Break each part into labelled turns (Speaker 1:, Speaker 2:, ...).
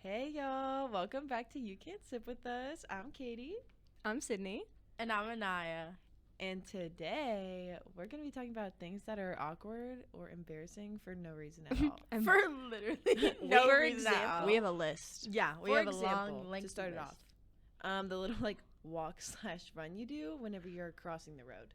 Speaker 1: Hey y'all, welcome back to You Can't Sip With Us. I'm Katie.
Speaker 2: I'm Sydney.
Speaker 3: And I'm Anaya.
Speaker 1: And today we're going to be talking about things that are awkward or embarrassing for no reason at all.
Speaker 3: For literally no reason at all.
Speaker 2: We have a list.
Speaker 3: Yeah, we
Speaker 1: For
Speaker 3: have
Speaker 1: example,
Speaker 3: a long length
Speaker 1: to start it off. The little walk/run you do whenever you're crossing the road.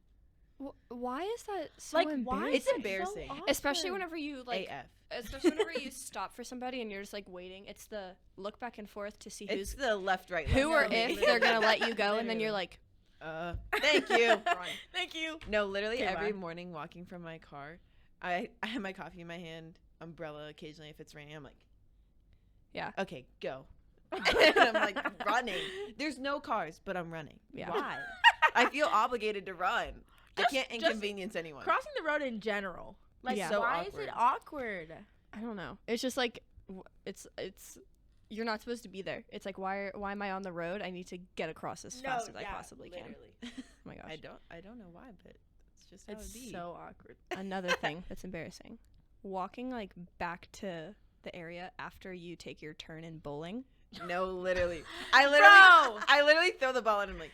Speaker 2: Why is that so
Speaker 3: Like,
Speaker 2: embarrassing?
Speaker 3: why
Speaker 1: It's
Speaker 3: is it
Speaker 1: embarrassing.
Speaker 3: so awkward?
Speaker 2: Especially whenever you
Speaker 1: AF.
Speaker 2: especially whenever you stop for somebody and you're just waiting. It's the look back and forth to see
Speaker 1: It's the left, right,
Speaker 2: who or
Speaker 1: left.
Speaker 2: if they're gonna let you go, and then you're like,
Speaker 1: Thank you.
Speaker 3: Thank you.
Speaker 1: No, literally
Speaker 3: Okay,
Speaker 1: every
Speaker 3: bye.
Speaker 1: morning walking from my car, I have my coffee in my hand, umbrella occasionally if it's raining. I'm like,
Speaker 2: yeah,
Speaker 1: okay, go. And I'm like running. There's no cars, but I'm running.
Speaker 2: Yeah.
Speaker 1: Why? I feel obligated to run. I can't
Speaker 3: just
Speaker 1: inconvenience anyone.
Speaker 3: Crossing the road in general. Like,
Speaker 2: Yeah.
Speaker 1: So
Speaker 3: why is it awkward?
Speaker 2: I don't know. It's just like it's you're not supposed to be there. It's like why am I on the road? I need to get across as fast as I possibly can. Oh my gosh.
Speaker 1: I don't know why, but it's just how
Speaker 3: It's
Speaker 1: it be.
Speaker 3: so awkward.
Speaker 2: Another thing that's embarrassing. Walking back to the area after you take your turn in bowling.
Speaker 1: No, literally.
Speaker 3: Bro!
Speaker 1: I literally throw the ball and I'm like,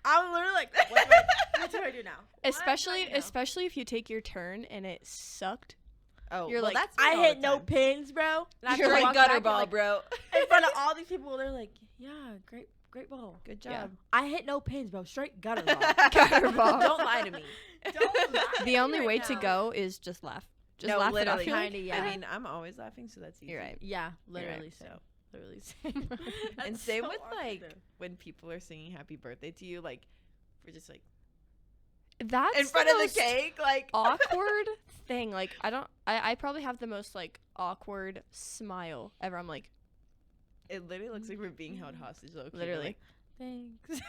Speaker 3: I'm literally like, what do I do now?
Speaker 2: Especially if you take your turn and it sucked.
Speaker 1: oh,
Speaker 2: You're
Speaker 1: well,
Speaker 2: like,
Speaker 1: that's me
Speaker 3: I
Speaker 1: all
Speaker 3: hit
Speaker 1: the
Speaker 3: no
Speaker 1: time.
Speaker 3: pins, bro. And I
Speaker 1: You're
Speaker 3: have to
Speaker 1: like
Speaker 3: walk
Speaker 1: gutter
Speaker 3: back and,
Speaker 1: ball,
Speaker 3: like,
Speaker 1: bro.
Speaker 3: in front of all these people. They're like, yeah, great ball.
Speaker 1: Good job.
Speaker 2: Yeah.
Speaker 3: I hit no pins, bro. Straight gutter ball.
Speaker 2: Gutter ball.
Speaker 1: Don't lie to me.
Speaker 3: Don't lie
Speaker 2: The only
Speaker 3: right
Speaker 2: way to
Speaker 3: now.
Speaker 2: go is just laugh. Just
Speaker 1: No,
Speaker 2: laugh it off.
Speaker 1: literally.
Speaker 2: You're like,
Speaker 3: Kinda, yeah.
Speaker 1: I mean, I'm always laughing, so that's easy.
Speaker 2: You're right.
Speaker 3: Yeah,
Speaker 2: You're right,
Speaker 3: literally.
Speaker 1: so.
Speaker 3: Literally same.
Speaker 1: And
Speaker 3: That's
Speaker 1: same
Speaker 3: so
Speaker 1: with
Speaker 3: awkward, though.
Speaker 1: when people are singing happy birthday to you, we're just
Speaker 2: That's
Speaker 1: in front
Speaker 2: the
Speaker 1: of the
Speaker 2: most
Speaker 1: cake,
Speaker 2: awkward thing. I probably have the most awkward smile ever. I'm like,
Speaker 1: it literally looks like we're being held hostage. Low-key.
Speaker 2: literally.
Speaker 3: Thanks.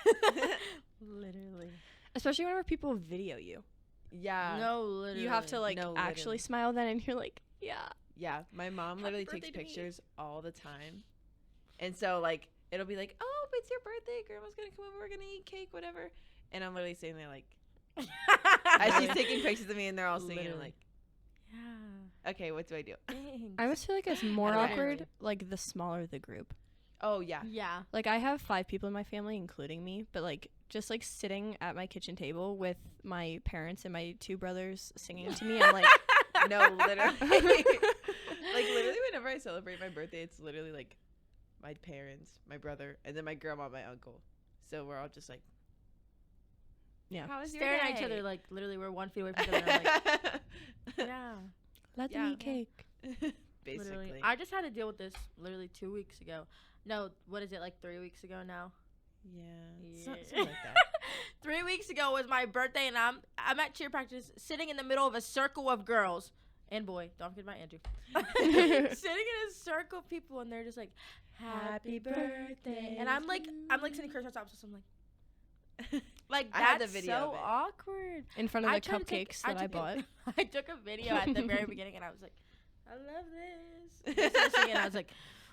Speaker 3: Literally.
Speaker 2: Especially whenever people video you.
Speaker 1: Yeah.
Speaker 3: No, literally.
Speaker 2: You have to
Speaker 1: No,
Speaker 2: actually
Speaker 1: literally.
Speaker 2: smile then, and you're like, yeah.
Speaker 1: Yeah. My mom
Speaker 2: Happy
Speaker 1: literally
Speaker 2: birthday
Speaker 1: takes
Speaker 2: to me.
Speaker 1: pictures all the time. And so, it'll be like, oh, it's your birthday. Grandma's going to come over. We're going to eat cake, whatever. And I'm literally sitting there as she's taking pictures of me, and they're all singing. I'm
Speaker 3: Literally.
Speaker 1: like,
Speaker 3: Yeah.
Speaker 1: okay, what do I do?
Speaker 3: Thanks.
Speaker 2: I almost feel like it's more
Speaker 1: Literally.
Speaker 2: awkward, the smaller the group.
Speaker 1: Oh, yeah.
Speaker 3: Yeah.
Speaker 2: I have 5 people in my family, including me, but just sitting at my kitchen table with my parents and my 2 brothers singing to me, I'm like,
Speaker 1: No, literally. Literally, whenever I celebrate my birthday, it's literally my parents, my brother, and then my grandma, my uncle. So we're all just
Speaker 2: yeah.
Speaker 1: how was
Speaker 3: Staring at each other literally we're 1 feet away from each other. I'm like, yeah.
Speaker 2: Let
Speaker 1: Yeah.
Speaker 2: them eat cake.
Speaker 1: Basically.
Speaker 3: Literally. I just had to deal with this literally 2 weeks ago. No, what is it, 3 weeks ago now?
Speaker 1: Yeah.
Speaker 3: Yeah.
Speaker 1: Something like that.
Speaker 3: 3 weeks ago was my birthday, and I'm at cheer practice, sitting in the middle of a circle of girls and boy. Don't forget about Andrew. Sitting in a circle of people, and they're just like, "Happy birthday!" And I'm like sitting close to so I'm like,
Speaker 1: I had
Speaker 3: that's
Speaker 1: the video
Speaker 3: so
Speaker 1: of it.
Speaker 3: awkward.
Speaker 2: In front of the
Speaker 3: tried to take-
Speaker 2: cupcakes that I
Speaker 3: took a-
Speaker 2: bought.
Speaker 3: I took a video at the very beginning, and I was like, "I love this." And I started singing, and I was like,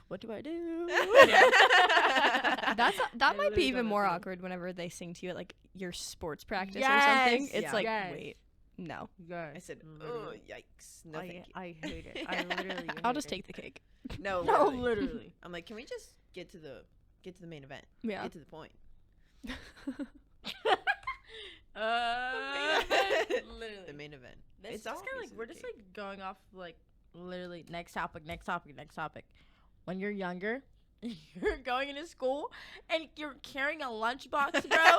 Speaker 3: "What do I do?"
Speaker 2: That might be
Speaker 3: literally
Speaker 2: even
Speaker 3: don't
Speaker 2: more
Speaker 3: know.
Speaker 2: awkward whenever they sing to you at your sports practice or
Speaker 3: Yes,
Speaker 2: something. It's
Speaker 1: yeah.
Speaker 3: Yes.
Speaker 2: wait, no.
Speaker 1: I said, oh, yikes. No, thank you.
Speaker 3: I hate it. I literally.
Speaker 2: I'll
Speaker 3: hate
Speaker 2: just
Speaker 3: it.
Speaker 2: take the cake.
Speaker 1: No,
Speaker 3: No,
Speaker 1: literally.
Speaker 3: literally.
Speaker 1: I'm like, can we just get to the main event?
Speaker 2: Yeah.
Speaker 1: Get to the point.
Speaker 3: Literally.
Speaker 1: The main event.
Speaker 3: It's
Speaker 1: It's
Speaker 3: just
Speaker 1: all
Speaker 3: kind of
Speaker 1: piece of
Speaker 3: we're
Speaker 1: the
Speaker 3: just
Speaker 1: cake.
Speaker 3: going off literally next topic. When you're younger, you're going into school and you're carrying a lunchbox, bro.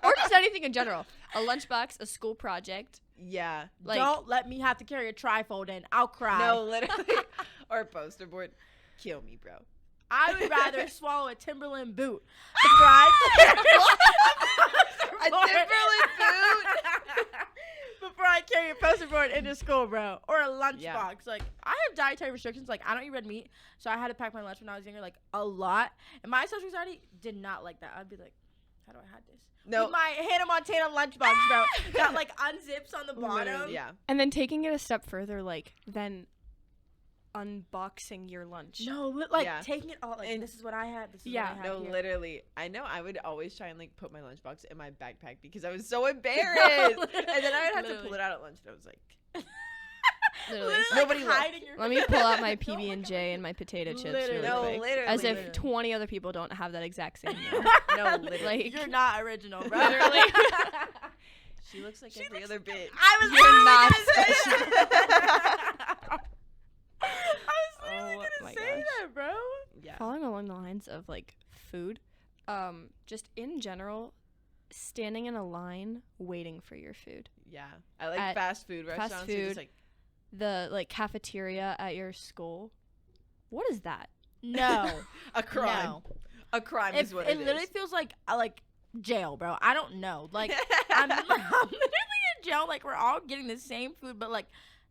Speaker 2: Or just anything in general. A lunchbox, a school project.
Speaker 1: Yeah.
Speaker 3: Don't let me have to carry a trifold in. I'll cry.
Speaker 1: No, literally. Or a poster board. Kill me, bro.
Speaker 3: I would rather swallow a Timberland boot before I
Speaker 1: A Timberland boot?
Speaker 3: before I carry a poster board into school, bro, or a lunchbox.
Speaker 1: Yeah.
Speaker 3: I have dietary restrictions. I don't eat red meat, so I had to pack my lunch when I was younger, a lot. And my social anxiety did not like that. I'd be like, how do I hide this?
Speaker 1: No.
Speaker 3: With my Hannah Montana lunchbox, bro, that unzips on the bottom.
Speaker 1: Literally, yeah.
Speaker 2: And then taking it a step further, then unboxing your lunch.
Speaker 3: No,
Speaker 1: Yeah.
Speaker 3: taking it all.
Speaker 1: And-
Speaker 3: This is what I had. This is
Speaker 2: Yeah.
Speaker 3: what I had
Speaker 1: No,
Speaker 3: here.
Speaker 1: literally. I know I would always try and put my lunchbox in my backpack because I was so embarrassed. And then I would have to pull
Speaker 3: Literally.
Speaker 1: it out at lunch and I was like,
Speaker 2: Literally.
Speaker 1: Nobody will.
Speaker 2: Let me pull out my PB and J and my potato chips really
Speaker 1: No,
Speaker 2: quick.
Speaker 1: literally.
Speaker 2: As if
Speaker 3: Literally.
Speaker 2: 20 other people don't have that exact same meal.
Speaker 1: No, literally.
Speaker 2: Like,
Speaker 3: You're not original, bro.
Speaker 2: Literally.
Speaker 1: She looks like every other bitch.
Speaker 3: I was
Speaker 2: You're not
Speaker 3: literally
Speaker 2: Oh
Speaker 3: gonna
Speaker 2: my
Speaker 3: say
Speaker 2: gosh.
Speaker 3: that, bro.
Speaker 1: Yeah.
Speaker 2: Following along the lines of like food, just in general, standing in a line waiting for your food.
Speaker 1: Yeah. I like
Speaker 2: At
Speaker 1: fast food restaurants.
Speaker 2: fast
Speaker 1: Are just
Speaker 2: food.
Speaker 1: like,
Speaker 2: The like cafeteria at your school. What is that?
Speaker 3: No.
Speaker 1: a crime.
Speaker 3: No.
Speaker 1: A crime
Speaker 3: It
Speaker 1: is what it
Speaker 3: literally
Speaker 1: is.
Speaker 3: feels like jail, bro. I don't know. Like I'm literally in jail. Like we're all getting the same food, but like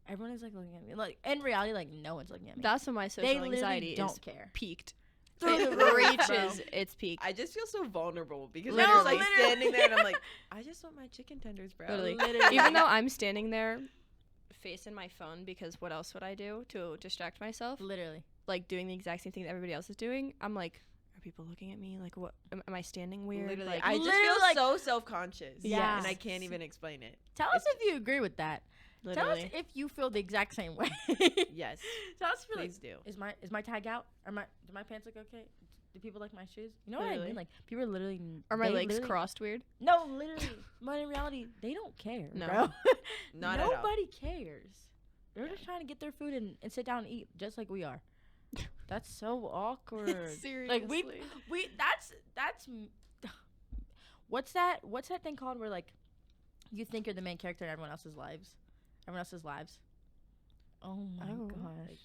Speaker 3: everyone is like looking at me. Like in reality, like no one's looking at me.
Speaker 2: That's when my
Speaker 3: they
Speaker 2: social
Speaker 3: literally
Speaker 2: anxiety
Speaker 3: don't
Speaker 2: is
Speaker 3: care.
Speaker 2: peaked.
Speaker 3: Through
Speaker 2: It
Speaker 3: the roof,
Speaker 2: reaches
Speaker 3: bro.
Speaker 2: its peak.
Speaker 1: I just feel so vulnerable because
Speaker 2: No,
Speaker 1: I'm just like
Speaker 3: literally.
Speaker 1: standing there and I'm like, I just want my chicken tenders, bro.
Speaker 2: Literally.
Speaker 3: Literally.
Speaker 2: Even though I'm standing there facing my phone, because what else would I do to distract myself?
Speaker 3: Literally.
Speaker 2: Like doing the exact same thing that everybody else is doing. I'm like, are people looking at me? Like, what? Am I standing weird?
Speaker 1: Literally.
Speaker 2: Like,
Speaker 1: I just
Speaker 3: Literally,
Speaker 1: feel
Speaker 3: like-
Speaker 1: so self-conscious.
Speaker 3: Yeah.
Speaker 1: And I can't even explain it.
Speaker 3: Tell us if you agree with that. Tell us
Speaker 2: literally.
Speaker 3: if you feel the exact same way.
Speaker 1: Yes.
Speaker 3: Tell us if you're like,
Speaker 1: Please do.
Speaker 3: is my tag out? Do my pants look okay? Do people like my shoes? You know what I
Speaker 2: Literally.
Speaker 3: mean? Like people are literally.
Speaker 2: Are my
Speaker 3: they
Speaker 2: legs
Speaker 3: literally-
Speaker 2: crossed weird?
Speaker 3: No, literally. But in reality, they don't care,
Speaker 2: No.
Speaker 3: bro.
Speaker 1: Not at all.
Speaker 3: Nobody cares. They're
Speaker 1: Yeah.
Speaker 3: just trying to get their food and sit down and eat, just like we are. That's so awkward.
Speaker 2: Seriously.
Speaker 3: Like we that's what's that thing called where like you think you're the main character in everyone else's lives? Oh my
Speaker 2: Oh.
Speaker 3: gosh.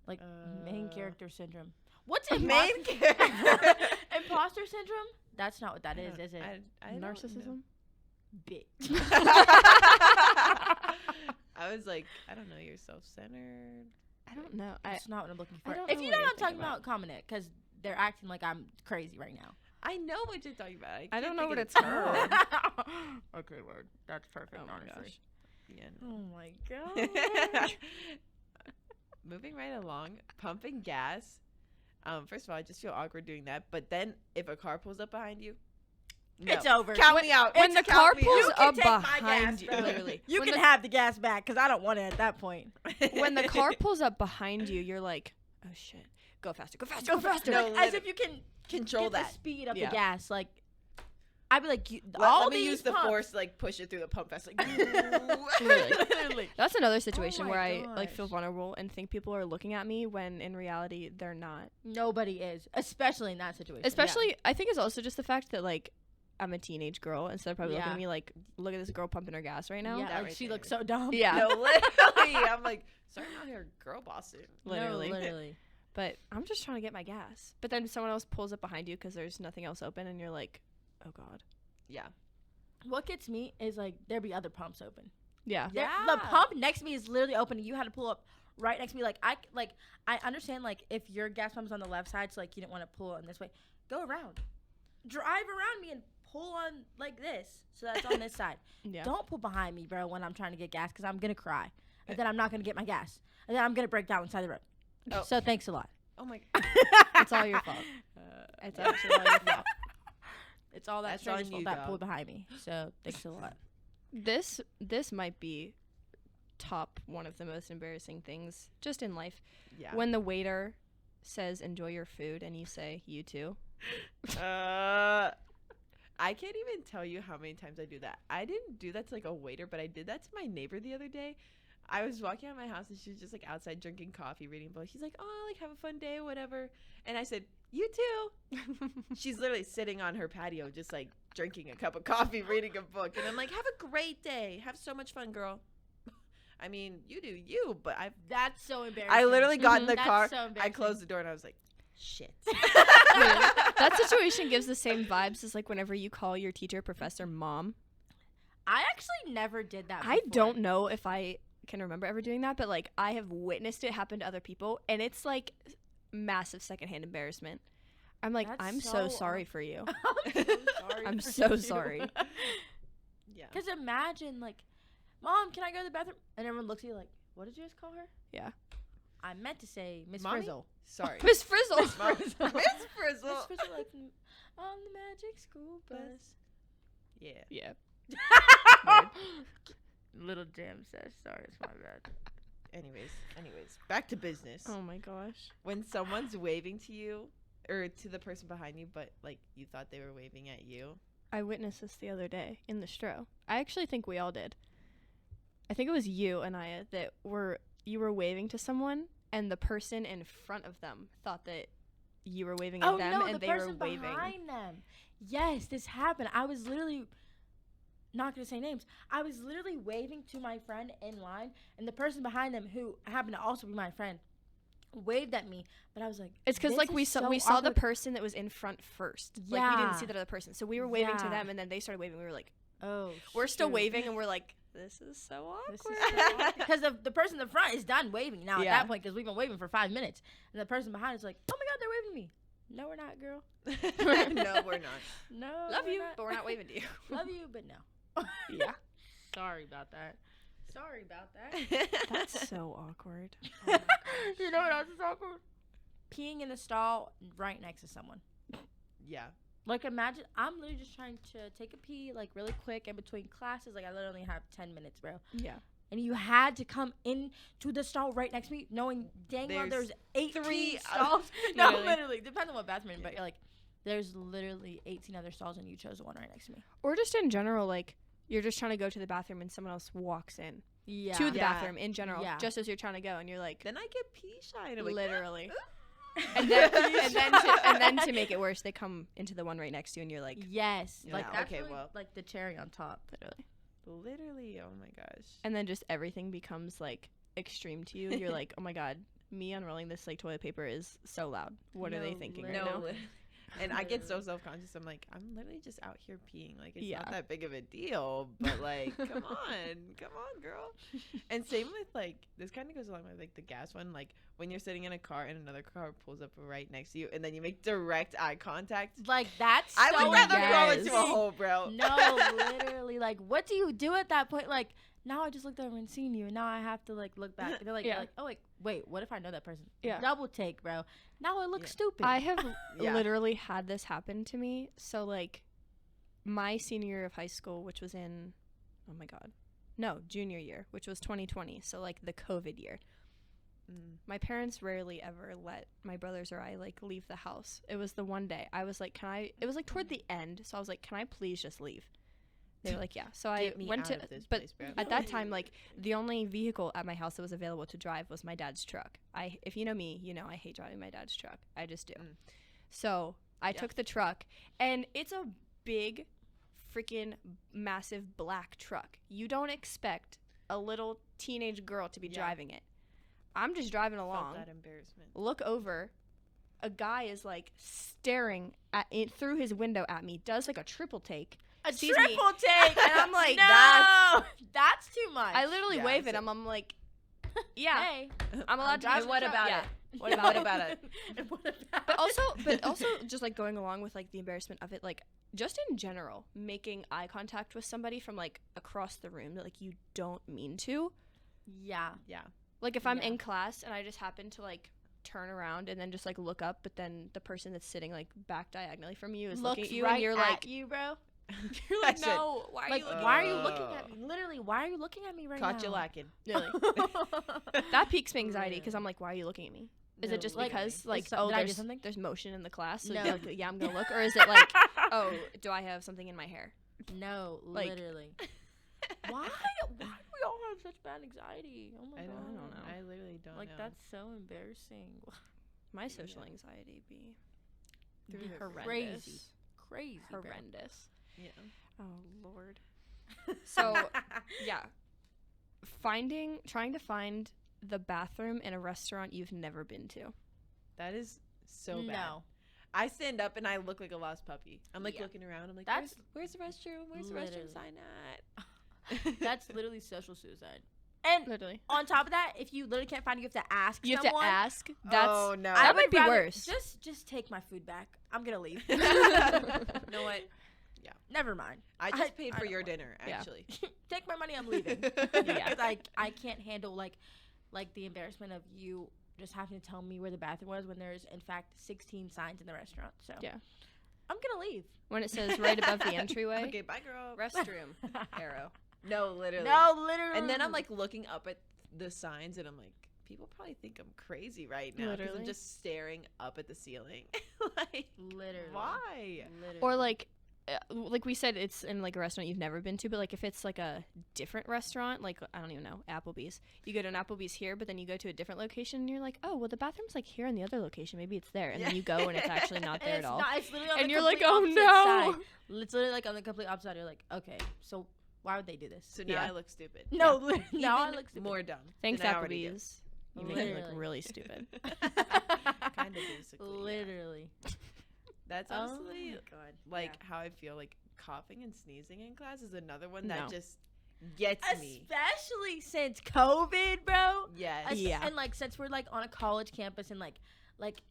Speaker 3: Like main
Speaker 1: Uh,
Speaker 3: character syndrome. What's
Speaker 1: Main
Speaker 3: imposter-
Speaker 1: character.
Speaker 3: imposter syndrome? That's not what that is it?
Speaker 1: I don't know.
Speaker 2: Narcissism?
Speaker 3: Bitch.
Speaker 1: I was like, I don't know, you're self-centered.
Speaker 2: I don't know.
Speaker 3: That's not what I'm looking for.
Speaker 2: don't
Speaker 3: If
Speaker 2: know
Speaker 3: you
Speaker 2: what
Speaker 3: know
Speaker 2: you're
Speaker 3: what I'm talking
Speaker 2: thinking
Speaker 3: about, comment it, because they're acting like I'm crazy right now.
Speaker 1: I know what you're talking about.
Speaker 2: I don't
Speaker 1: can't
Speaker 2: know
Speaker 1: think
Speaker 2: what
Speaker 1: of
Speaker 2: it's
Speaker 1: the
Speaker 2: called.
Speaker 1: term.
Speaker 3: Okay, word. That's perfect,
Speaker 2: Oh my
Speaker 3: honestly.
Speaker 2: gosh.
Speaker 1: Yeah,
Speaker 3: Oh my
Speaker 1: no.
Speaker 3: god.
Speaker 1: Moving right along, pumping gas. First of all, I just feel awkward doing that. But then if a car pulls up behind you, no.
Speaker 3: It's over.
Speaker 1: Count me out.
Speaker 2: When the
Speaker 1: Count
Speaker 2: car
Speaker 1: me
Speaker 2: pulls
Speaker 1: out.
Speaker 3: You can
Speaker 2: up
Speaker 3: take my
Speaker 2: behind
Speaker 3: gas,
Speaker 2: you,
Speaker 3: bro.
Speaker 2: literally.
Speaker 3: You
Speaker 2: When
Speaker 3: can
Speaker 2: the-
Speaker 3: have the gas back, because I don't want it at that point.
Speaker 2: when the car pulls up behind you, you're like, oh shit, go faster, go faster, go faster.
Speaker 1: No,
Speaker 3: Like, as if you can
Speaker 1: control
Speaker 3: get the
Speaker 1: that.
Speaker 3: speed of
Speaker 2: Yeah.
Speaker 3: the gas. Like, I'd be like,
Speaker 1: Let me
Speaker 3: these
Speaker 1: use the
Speaker 3: pumps-
Speaker 1: force, like push it through the pump fast, like.
Speaker 2: Literally.
Speaker 3: Literally.
Speaker 2: That's another situation
Speaker 3: my
Speaker 2: where I like feel
Speaker 3: gosh.
Speaker 2: vulnerable and think people are looking at me when in reality they're not.
Speaker 3: Nobody is, especially in that situation.
Speaker 2: Especially, I think it's also just the fact that like I'm a teenage girl, and so they're probably looking
Speaker 3: Yeah.
Speaker 2: at me like, look at this girl pumping her gas right now.
Speaker 3: Yeah,
Speaker 1: That
Speaker 3: like
Speaker 1: right
Speaker 3: she
Speaker 1: there.
Speaker 3: looks so dumb.
Speaker 2: Yeah.
Speaker 1: No, literally. I'm like, sorry, I'm out here girl bossing.
Speaker 2: Literally.
Speaker 3: No, literally.
Speaker 2: But I'm just trying to get my gas. But then someone else pulls up behind you because there's nothing else open, and you're like, oh god.
Speaker 1: Yeah.
Speaker 3: What gets me is like there be other pumps open.
Speaker 2: Yeah.
Speaker 3: The
Speaker 1: Yeah.
Speaker 3: pump next to me is literally open, and you had to pull up right next to me. Like I understand like if your gas pump is on the left side, so like you didn't want to pull in this way, go around, drive around me and pull on like this, so that's on this side.
Speaker 2: Yeah.
Speaker 3: Don't pull behind me, bro, when I'm trying to get gas, because I'm gonna cry, and then I'm not gonna get my gas, and then I'm gonna break down inside the road.
Speaker 1: Oh.
Speaker 3: So thanks a lot.
Speaker 1: Oh my.
Speaker 2: It's all your fault. It's actually all your fault.
Speaker 3: It's all that
Speaker 1: That's
Speaker 3: stranger's
Speaker 1: on
Speaker 3: fault
Speaker 1: you,
Speaker 3: that
Speaker 1: dog.
Speaker 3: pulled behind me. So thanks a lot.
Speaker 2: This might be top one of the most embarrassing things just in life.
Speaker 1: Yeah.
Speaker 2: When the waiter says enjoy your food and you say you too.
Speaker 1: I can't even tell you how many times I do that. I didn't do that to like a waiter, but I did that to my neighbor the other day. I was walking out of my house and she was just like outside drinking coffee, reading a book. She's like, "Oh, like have a fun day, whatever." And I said, "You too." She's literally sitting on her patio, just like drinking a cup of coffee, reading a book, and I'm like, "Have a great day. Have so much fun, girl." I mean, you do you, but
Speaker 3: That's so embarrassing.
Speaker 1: I literally got in the
Speaker 3: That's
Speaker 1: car.
Speaker 3: so
Speaker 1: I
Speaker 3: embarrassing.
Speaker 1: closed the door and I was like, "Shit."
Speaker 2: That situation gives the same vibes as like whenever you call your teacher professor mom.
Speaker 3: I actually never did that.
Speaker 2: I
Speaker 3: before.
Speaker 2: don't know if I can remember ever doing that, but like I have witnessed it happen to other people, and it's like massive secondhand embarrassment. I'm like,
Speaker 3: That's
Speaker 2: I'm so
Speaker 3: so
Speaker 2: sorry for you.
Speaker 3: I'm so sorry.
Speaker 2: I'm
Speaker 3: for
Speaker 2: so
Speaker 3: you.
Speaker 2: sorry.
Speaker 1: Yeah.
Speaker 3: Because imagine, like, Mom, can I go to the bathroom? And everyone looks at you like, what did you just call her?
Speaker 2: Yeah.
Speaker 3: I meant to say Miss
Speaker 1: Mommy?
Speaker 3: Frizzle.
Speaker 1: Sorry.
Speaker 2: Miss Frizzle.
Speaker 1: Miss Frizzle.
Speaker 3: Miss Frizzle, like, on the magic school bus.
Speaker 1: Yeah.
Speaker 2: Yeah.
Speaker 3: Little Jam says, sorry, it's my bad.
Speaker 1: anyways, back to business.
Speaker 2: Oh my gosh.
Speaker 1: When someone's waving to you or to the person behind you, but like you thought they were waving at you.
Speaker 2: I witnessed this the other day in the Stro. I actually think we all did. I think it was you, Anaya, you were waving to someone, and the person in front of them thought that you were waving at them, and they were waving
Speaker 3: behind them. Yes, this happened. I was literally not gonna say names. I was literally waving to my friend in line, and the person behind them, who happened to also be my friend, waved at me. But I was like,
Speaker 2: it's because like we saw the person that was in front first.
Speaker 3: Yeah.
Speaker 2: Like we didn't see that other person, so we were waving to them, and then they started waving. We were like,
Speaker 3: oh,
Speaker 2: we're still waving, and we're like, this is so awkward.
Speaker 3: Because the person in the front is done waving now at that point, because we've been waving for 5 minutes, and the person behind is like, oh my god, they're waving to me. No, we're not, girl.
Speaker 1: No, we're not.
Speaker 3: No,
Speaker 2: love you,
Speaker 3: not.
Speaker 2: but we're not waving to you.
Speaker 3: Love you, but no.
Speaker 2: Yeah.
Speaker 3: Sorry about that.
Speaker 2: That's so awkward.
Speaker 3: Oh my gosh. You know what else is awkward? Peeing in the stall right next to someone.
Speaker 1: Yeah.
Speaker 3: Like, imagine, I'm literally just trying to take a pee, like, really quick in between classes. Like, I literally have 10 minutes, bro.
Speaker 2: Yeah.
Speaker 3: And you had to come into the stall right next to me, knowing dang well there's 18 stalls. No, literally. Depends on what bathroom you're in, but you're like, there's literally 18 other stalls, and you chose the one right next to me.
Speaker 2: Or just in general, like, you're just trying to go to the bathroom, and someone else walks in.
Speaker 3: Yeah.
Speaker 2: To the bathroom in general, just as you're trying to go, and you're like,
Speaker 1: then I get pee shy. And I'm
Speaker 2: literally. And then to make it worse, they come into the one right next to you, and you're like,
Speaker 3: yes,
Speaker 1: yeah.
Speaker 3: like that's
Speaker 1: okay,
Speaker 3: really,
Speaker 1: well,
Speaker 3: like the cherry on top,
Speaker 1: literally. Oh my gosh.
Speaker 2: And then just everything becomes like extreme to you. You're like, oh my god, me unrolling this like toilet paper is so loud. What are they thinking right now?
Speaker 1: And I get so self-conscious. I'm like, I'm literally just out here peeing. Like, it's not that big of a deal. But, like, come on, girl. And same with, like, this kind of goes along with, like, the gas one. Like, when you're sitting in a car and another car pulls up right next to you, and then you make direct eye contact.
Speaker 3: Like, that's
Speaker 1: I
Speaker 3: so
Speaker 1: would rather crawl
Speaker 3: embarrassing.
Speaker 1: into a hole, bro.
Speaker 3: No, literally. Like, what do you do at that point? Like, now I just looked over and seen you, and now I have to, like, look back. And they're like, oh, like, wait, what if I know that person?
Speaker 2: Yeah.
Speaker 3: Double take, bro. Now I look stupid.
Speaker 2: I have literally had this happen to me. So, like, my senior year of high school, which was in, oh my god, no, junior year, which was 2020. So, like, the COVID year. My parents rarely ever let my brothers or I, like, leave the house. It was the one day. I was like, it was, like, toward the end. So I was like, can I please just leave? They were like, yeah. So I went to, but at that time, like, the only vehicle at my house that was available to drive was my dad's truck. If you know me, you know I hate driving my dad's truck. I just do. So I took the truck, and it's a big, freaking massive black truck. You don't expect a little teenage girl to be driving it. I'm just driving along.
Speaker 1: Felt that embarrassment. Look
Speaker 2: over. A guy is, like, staring at it through his window at me. Does, like, a triple take.
Speaker 3: Triple take,
Speaker 2: and I'm like,
Speaker 3: no, that's too much.
Speaker 2: I literally wave at him. I'm like, yeah, hey, I'm allowed to.
Speaker 3: And what about it?
Speaker 2: What about
Speaker 3: it?
Speaker 2: But also, just like going along with like the embarrassment of it, like just in general, making eye contact with somebody from like across the room that like you don't mean to.
Speaker 3: Yeah.
Speaker 2: Like if I'm in class and I just happen to like turn around and then just like look up, but then the person that's sitting like back diagonally from you is looking at you, and you're like,
Speaker 3: you, bro.
Speaker 2: You're like, no, why are you looking
Speaker 3: why are you looking at me? Literally, why are you looking at me right now?
Speaker 1: Caught you lacking.
Speaker 2: Really. That piques my anxiety because I'm like, why are you looking at me? Is it just because like, there's motion in the class? So like, yeah, I'm gonna look, or is it like, oh, do I have something in my hair?
Speaker 3: No, like, literally. Why do we all have such bad anxiety? Oh my god,
Speaker 1: I don't know. I literally don't know.
Speaker 3: Like, that's so embarrassing.
Speaker 2: My social anxiety be
Speaker 3: horrendous. Crazy.
Speaker 2: Horrendous.
Speaker 1: Yeah.
Speaker 2: Oh Lord. So yeah, trying to find the bathroom in a restaurant you've never been to.
Speaker 1: That is so bad.
Speaker 3: No.
Speaker 1: I stand up and I look like a lost puppy. I'm like looking around. I'm like, where's the restroom? Where's the restroom sign at?
Speaker 3: That's literally social suicide. And
Speaker 2: literally,
Speaker 3: on top of that, if you literally can't find it, you have to ask someone.
Speaker 2: You have to ask. That's,
Speaker 1: oh, no.
Speaker 2: That might be worse.
Speaker 3: Just take my food back. I'm going to leave.
Speaker 1: You know what? Yeah.
Speaker 3: Never mind.
Speaker 1: I just paid for your dinner, actually.
Speaker 3: Take my money, I'm leaving. Because I can't handle, like the embarrassment of you just having to tell me where the bathroom was when there's, in fact, 16 signs in the restaurant. So
Speaker 2: yeah.
Speaker 3: I'm going to leave.
Speaker 2: When it says right above the entryway.
Speaker 1: Okay, bye, girl.
Speaker 2: Restroom. Arrow.
Speaker 1: No, literally.
Speaker 3: No, literally.
Speaker 1: And then I'm like looking up at the signs, and I'm like, people probably think I'm crazy right now because I'm
Speaker 2: Literally.
Speaker 1: just staring up at the ceiling. Like,
Speaker 3: Literally.
Speaker 1: why?
Speaker 3: Literally.
Speaker 2: Or like we said, it's in like a restaurant you've never been to, but like if it's like a different restaurant, like I don't even know, Applebee's, you go to an Applebee's here, but then you go to a different location and you're like, oh well, the bathroom's like here in the other location, maybe it's there, and then you go and it's actually not there
Speaker 3: And
Speaker 2: at all.
Speaker 3: it's literally on
Speaker 2: And
Speaker 3: the
Speaker 2: you're like,
Speaker 3: complete
Speaker 2: oh,
Speaker 3: opposite
Speaker 2: no.
Speaker 3: side. It's literally like on the complete opposite side. You're like, okay, so why would they do this?
Speaker 1: So now
Speaker 2: Yeah.
Speaker 1: I look stupid.
Speaker 3: No,
Speaker 1: Yeah.
Speaker 3: now I
Speaker 1: Even
Speaker 3: look stupid.
Speaker 1: more dumb.
Speaker 2: Thanks
Speaker 1: than I already do.
Speaker 2: Applebee's. You make me look
Speaker 3: Literally.
Speaker 2: really stupid.
Speaker 1: Kind of basically. Yeah.
Speaker 3: Literally.
Speaker 1: That's
Speaker 3: Oh
Speaker 1: honestly
Speaker 3: my God.
Speaker 1: like
Speaker 3: Yeah.
Speaker 1: how I feel. Like coughing and sneezing in class is another one that
Speaker 2: No.
Speaker 1: just gets me.
Speaker 3: Especially since COVID, bro.
Speaker 1: Yes.
Speaker 2: Yeah.
Speaker 3: And like since we're like on a college campus and like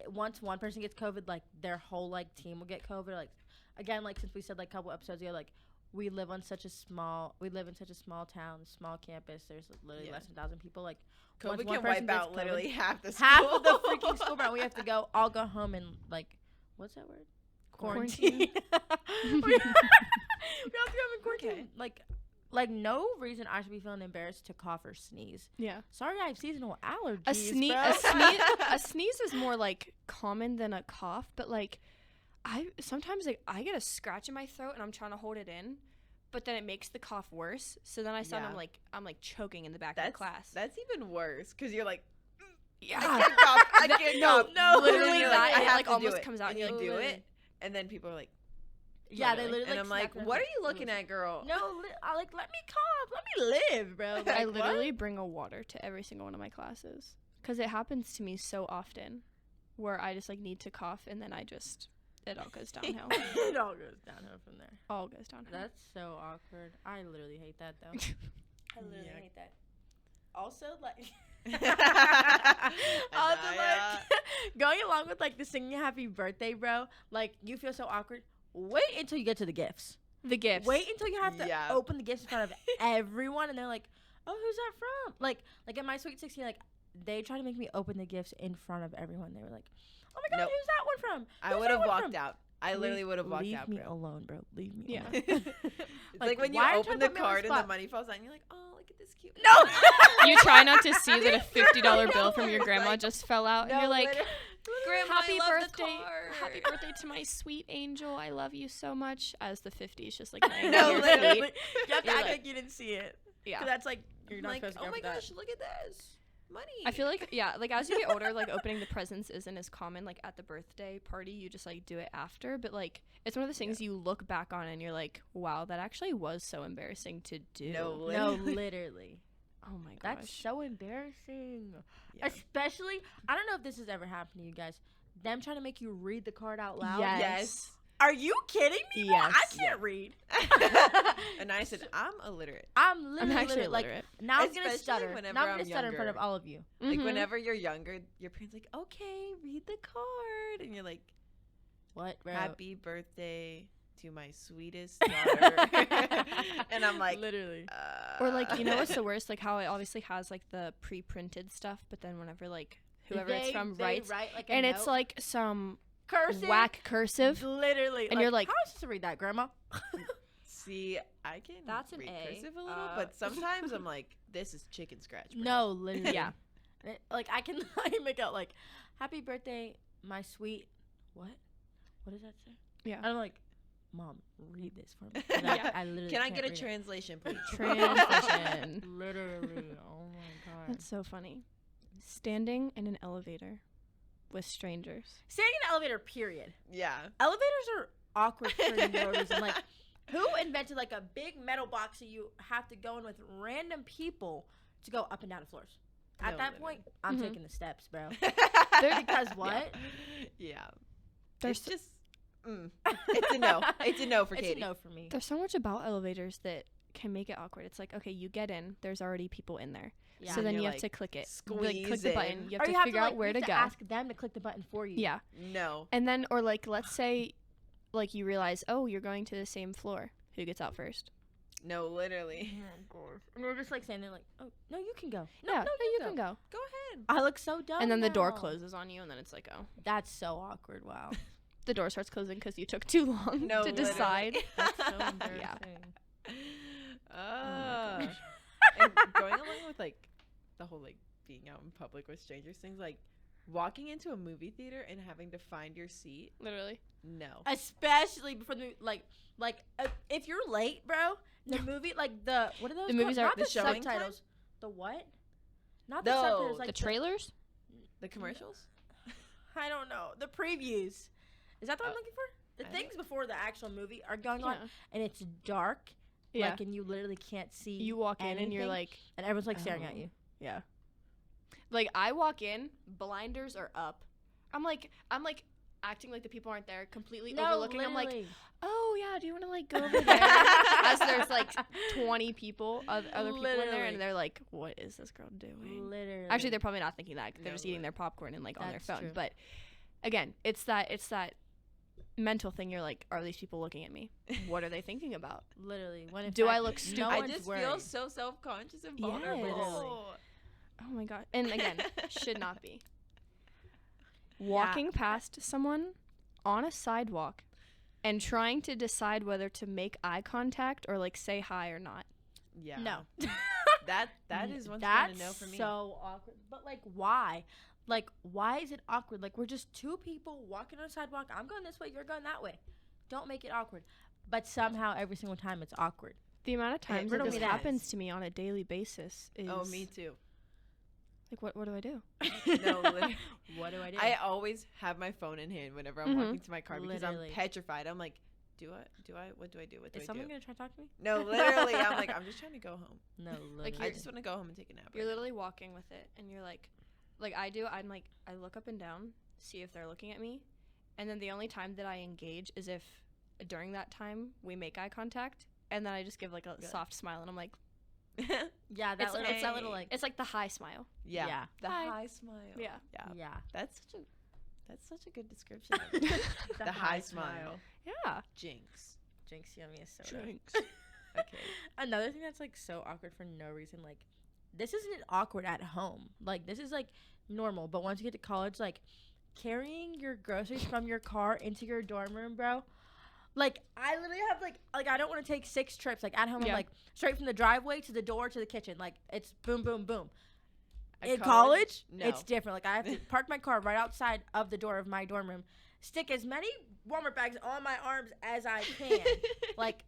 Speaker 3: once one person gets COVID, like their whole like team will get COVID. Like again, like since we said like a couple episodes ago, like we live in such a small town, small campus. There's literally
Speaker 1: Yeah.
Speaker 3: less than 1,000 people. Like once
Speaker 1: COVID
Speaker 3: one
Speaker 1: can
Speaker 3: person
Speaker 1: wipe
Speaker 3: gets
Speaker 1: out literally half the school.
Speaker 3: half of the freaking school, bro. We have to go all go home and like what's that word?
Speaker 2: Quarantine.
Speaker 3: We have to go in quarantine.
Speaker 1: Okay.
Speaker 3: Like no reason I should be feeling embarrassed to cough or sneeze.
Speaker 2: Yeah.
Speaker 3: Sorry, I have seasonal allergies.
Speaker 2: A sneeze,
Speaker 3: bro.
Speaker 2: a sneeze is more like common than a cough, but like I sometimes like I get a scratch in my throat and I'm trying to hold it in, but then it makes the cough worse. So then I sound
Speaker 1: Yeah.
Speaker 2: I'm like choking in the back of
Speaker 1: That's
Speaker 2: the class.
Speaker 1: That's even worse because you're like,
Speaker 2: yeah.
Speaker 1: I can't cough. I
Speaker 2: That-
Speaker 1: can't
Speaker 2: no,
Speaker 1: cough.
Speaker 3: no,
Speaker 2: literally
Speaker 1: And you're
Speaker 2: that,
Speaker 1: like,
Speaker 2: and
Speaker 1: I
Speaker 2: it,
Speaker 1: have
Speaker 2: like,
Speaker 1: to
Speaker 2: almost
Speaker 1: do it.
Speaker 2: comes out,
Speaker 1: and
Speaker 2: and
Speaker 1: you
Speaker 2: you're
Speaker 1: do
Speaker 3: like,
Speaker 1: it, and then people are like,
Speaker 3: Yeah, they
Speaker 1: literally.
Speaker 3: literally.
Speaker 1: And I'm like,
Speaker 3: snap
Speaker 1: what are
Speaker 3: their
Speaker 1: you looking
Speaker 3: fingers.
Speaker 1: at, girl?
Speaker 3: No, I like let me cough, let me live, bro. Like,
Speaker 2: I
Speaker 3: what?
Speaker 2: literally bring a water to every single one of my classes because it happens to me so often, where I just like need to cough and then it all goes downhill.
Speaker 3: It all goes downhill from there.
Speaker 2: All goes downhill.
Speaker 3: That's so awkward. I literally hate that though. I literally
Speaker 1: Yeah.
Speaker 3: hate that. Also, like.
Speaker 1: Anaya.
Speaker 3: Also, like, going along with like the singing happy birthday, bro, like you feel so awkward. Wait until you get to the gifts.
Speaker 2: The gifts.
Speaker 3: Wait until you have to
Speaker 1: Yeah.
Speaker 3: open the gifts in front of everyone, and they're like, "Oh, who's that from?" Like at my sweet 16, like they tried to make me open the gifts in front of everyone. They were like, "Oh my god,
Speaker 1: Nope.
Speaker 3: who's that one from?"
Speaker 1: I
Speaker 3: Who's
Speaker 1: would
Speaker 3: that
Speaker 1: have
Speaker 3: one
Speaker 1: walked
Speaker 3: from?"
Speaker 1: out. I literally would have walked
Speaker 3: Leave
Speaker 1: out,
Speaker 3: me
Speaker 1: bro.
Speaker 3: alone, bro. Leave me
Speaker 2: Yeah.
Speaker 3: alone.
Speaker 1: It's
Speaker 3: Like,
Speaker 1: like when you
Speaker 3: why are you
Speaker 1: open
Speaker 3: trying
Speaker 1: the
Speaker 3: to put me on the
Speaker 1: card and the
Speaker 3: spot?
Speaker 1: money falls out, and you're like, oh, look at this cute.
Speaker 3: No.
Speaker 2: You try not to see that a $50 bill from your
Speaker 1: It's
Speaker 2: grandma
Speaker 1: like,
Speaker 2: just fell out, and
Speaker 1: No,
Speaker 2: you're like,
Speaker 1: literally. Grandma,
Speaker 2: happy
Speaker 1: I love the
Speaker 2: birthday,
Speaker 1: card.
Speaker 2: happy birthday to my sweet angel. I love you so much. As the 50s just like laying
Speaker 1: No,
Speaker 2: on your
Speaker 1: literally.
Speaker 2: feet.
Speaker 3: You have to
Speaker 2: You're
Speaker 3: act
Speaker 2: like-
Speaker 3: like you didn't see it.
Speaker 2: Yeah.
Speaker 3: 'Cause that's like you're
Speaker 1: I'm
Speaker 3: not
Speaker 1: like,
Speaker 3: supposed to
Speaker 1: oh
Speaker 3: go
Speaker 1: my
Speaker 3: for that.
Speaker 1: gosh, look at this. Money.
Speaker 2: I feel like, yeah, like as you get older, like opening the presents isn't as common. Like at the birthday party, you just like do it after. But like it's one of those things you look back on and you're like, wow, that actually was so embarrassing to do.
Speaker 1: No,
Speaker 3: No,
Speaker 1: literally.
Speaker 3: literally.
Speaker 2: Oh my gosh.
Speaker 3: That's so embarrassing.
Speaker 1: Yeah.
Speaker 3: Especially, I don't know if this has ever happened to you guys. Them trying to make you read the card out loud.
Speaker 2: Yes.
Speaker 1: Yes.
Speaker 3: Are you kidding me?
Speaker 2: Yes.
Speaker 3: I can't read.
Speaker 1: And I said, I'm illiterate.
Speaker 3: I'm
Speaker 2: I'm
Speaker 3: literally
Speaker 2: actually
Speaker 3: illiterate. Like
Speaker 2: illiterate.
Speaker 3: now I'm gonna
Speaker 1: Especially
Speaker 3: stutter.
Speaker 1: whenever
Speaker 3: Now I'm
Speaker 1: I'm
Speaker 3: gonna stutter in front of
Speaker 1: younger.
Speaker 3: all of you.
Speaker 1: Like,
Speaker 2: Mhm.
Speaker 1: whenever you're younger, your parents like, okay, read the card. And you're like,
Speaker 3: What, bro?
Speaker 1: happy birthday to my sweetest daughter. And I'm like,
Speaker 3: literally.
Speaker 2: Or like, you know what's the worst? Like how it obviously has like the pre-printed stuff, but then whenever like whoever it's from writes,
Speaker 3: write like a
Speaker 2: and it's
Speaker 3: note.
Speaker 2: like some
Speaker 3: cursive.
Speaker 2: whack cursive.
Speaker 3: Literally.
Speaker 2: And you're like-
Speaker 3: how am I supposed to read that, Grandma?
Speaker 1: see, I can
Speaker 2: That's an
Speaker 1: read
Speaker 2: A.
Speaker 1: cursive a little, but sometimes I'm like, this is chicken scratch. Bro.
Speaker 3: No, literally.
Speaker 2: Yeah.
Speaker 3: Like I can like make out like, happy birthday, my sweet. What? What does that say?
Speaker 2: Yeah.
Speaker 3: And I'm like, Mom, read this for me. And I,
Speaker 2: Yeah.
Speaker 3: I literally
Speaker 1: Can I
Speaker 3: can't
Speaker 1: get a
Speaker 3: read it.
Speaker 1: translation, please?
Speaker 2: Translation.
Speaker 3: Literally. Oh my god.
Speaker 2: That's so funny. Standing in an elevator with strangers.
Speaker 3: Staying in an elevator, period.
Speaker 1: Yeah.
Speaker 3: Elevators are awkward for no reason. Like, who invented like a big metal box that you have to go in with random people to go up and down the floors? At
Speaker 1: No,
Speaker 3: that
Speaker 1: literally.
Speaker 3: point, I'm
Speaker 2: Mhm.
Speaker 3: taking the steps, bro.
Speaker 2: There-
Speaker 3: Because what?
Speaker 1: Yeah.
Speaker 2: There's
Speaker 1: It's just, it's a no. It's a no for
Speaker 3: It's
Speaker 1: Katie.
Speaker 3: a no for me.
Speaker 2: There's so much about elevators that can make it awkward. It's like, okay, you get in, there's already people in there.
Speaker 3: Yeah.
Speaker 2: So then
Speaker 1: you're
Speaker 2: you have
Speaker 1: like,
Speaker 2: to click it.
Speaker 1: squeeze
Speaker 2: Like click the button.
Speaker 1: in.
Speaker 2: You have
Speaker 3: Or
Speaker 2: to figure out
Speaker 3: like,
Speaker 2: where
Speaker 3: you
Speaker 2: to
Speaker 3: have
Speaker 2: go.
Speaker 3: ask them to click the button for you.
Speaker 2: Yeah.
Speaker 1: No.
Speaker 2: And then or like let's say like you realize, oh, you're going to the same floor. Who gets out first?
Speaker 1: No, literally.
Speaker 3: And we're just like saying, they're like, oh, no, you can go. No,
Speaker 2: yeah,
Speaker 3: no,
Speaker 2: you can go.
Speaker 1: Go ahead.
Speaker 3: I look so dumb.
Speaker 2: And then the door
Speaker 3: now.
Speaker 2: closes on you and then it's like, oh.
Speaker 3: That's so awkward. Wow.
Speaker 2: The door starts closing because you took too long
Speaker 1: No,
Speaker 2: to
Speaker 1: literally.
Speaker 2: decide.
Speaker 3: That's so embarrassing.
Speaker 1: Uh,
Speaker 3: gosh.
Speaker 1: and going along with like the whole like being out in public with strangers things, like walking into a movie theater and having to find your seat.
Speaker 2: Literally.
Speaker 1: No.
Speaker 3: Especially before the if you're late, bro. The movie, like the what are those?
Speaker 2: The movies
Speaker 3: called?
Speaker 2: are
Speaker 3: Not
Speaker 2: the
Speaker 3: the
Speaker 1: showing
Speaker 3: subtitles. The what? Not the
Speaker 1: No,
Speaker 3: subtitles. Like
Speaker 2: The trailers?
Speaker 1: The commercials?
Speaker 3: I don't know. The previews. Is that what I'm looking for? The
Speaker 1: I
Speaker 3: things before the actual movie are going
Speaker 2: Yeah.
Speaker 3: on, and it's dark.
Speaker 2: Yeah.
Speaker 3: Like, and you literally can't see.
Speaker 2: You walk in and you're
Speaker 3: anything,
Speaker 2: like,
Speaker 3: and everyone's like staring at
Speaker 2: Oh.
Speaker 3: you.
Speaker 2: yeah. Like I walk in, blinders are up. I'm like acting like the people aren't there, completely overlooking. I'm like,
Speaker 3: literally.
Speaker 2: oh yeah, do you want to like go over there? As there's like 20 people, other people in there,
Speaker 3: Literally.
Speaker 2: and they're like, what is this girl doing?
Speaker 3: Literally.
Speaker 2: Actually, they're probably not thinking that. 'Cause they're
Speaker 1: No
Speaker 2: just eating
Speaker 1: way.
Speaker 2: their popcorn and like on their
Speaker 3: That's
Speaker 2: phone.
Speaker 3: true.
Speaker 2: But again, it's that mental thing. You're like, are these people looking at me? What are they thinking about?
Speaker 3: Literally. When in
Speaker 2: Do I
Speaker 3: fact,
Speaker 2: look
Speaker 3: no
Speaker 2: stupid?
Speaker 1: I
Speaker 3: one's
Speaker 1: just
Speaker 3: worried.
Speaker 1: feel so self-conscious and
Speaker 2: Yes.
Speaker 1: vulnerable.
Speaker 3: Literally.
Speaker 2: Oh my god! And again, should not be. Walking past someone on a sidewalk and trying to decide whether to make eye contact or like say hi or not.
Speaker 1: Yeah.
Speaker 3: No.
Speaker 1: That is one thing
Speaker 3: That's
Speaker 1: to know for me.
Speaker 3: so awkward. But like, why? Like, why is it awkward? Like, we're just two people walking on a sidewalk. I'm going this way. You're going that way. Don't make it awkward. But somehow, every single time, it's awkward.
Speaker 2: The amount of times that
Speaker 3: riddle
Speaker 2: this
Speaker 3: me that.
Speaker 2: happens to me on a daily basis is
Speaker 1: Oh, me too.
Speaker 2: like what do I do?
Speaker 1: No, literally.
Speaker 3: What do I do?
Speaker 1: I always have my phone in hand whenever I'm
Speaker 2: Mhm.
Speaker 1: walking to my car because
Speaker 3: Literally.
Speaker 1: I'm petrified. I'm like, what do I do? What do I
Speaker 3: is
Speaker 1: do?
Speaker 3: someone going to try to talk to me?
Speaker 1: No, literally. I'm like, I'm just trying to go home.
Speaker 3: No,
Speaker 2: Like,
Speaker 3: literally.
Speaker 1: I just want to go home and take a nap.
Speaker 2: You're
Speaker 1: right
Speaker 2: literally walking with it and you're like I do, I'm like I look up and down, see if they're looking at me, and then the only time that I engage is if during that time we make eye contact, and then I just give like a
Speaker 1: Good.
Speaker 2: soft smile and I'm like,
Speaker 1: now.
Speaker 3: yeah, that
Speaker 2: it's
Speaker 3: little,
Speaker 1: like-
Speaker 3: it's that little, like,
Speaker 2: it's like the high smile.
Speaker 1: Yeah.
Speaker 3: Yeah.
Speaker 1: The
Speaker 2: Hi.
Speaker 1: high smile.
Speaker 2: Yeah.
Speaker 1: Yeah.
Speaker 3: yeah.
Speaker 1: That's such a good description. Of it. The high smile.
Speaker 2: Yeah.
Speaker 1: Jinx.
Speaker 3: Jinx, yummy as soda.
Speaker 1: Okay.
Speaker 3: Another thing that's like so awkward for no reason, like this isn't awkward at home. Like this is like normal, but once you get to college, like carrying your groceries from your car into your dorm room, bro. Like I literally have like I don't want to take 6 trips. Like at home, I'm
Speaker 2: Yeah.
Speaker 3: like straight from the driveway to the door to the kitchen. Like it's boom, boom, boom.
Speaker 1: At
Speaker 3: In college,
Speaker 1: No.
Speaker 3: it's different. Like I have to park my car right outside of the door of my dorm room, stick as many Walmart bags on my arms as I can, like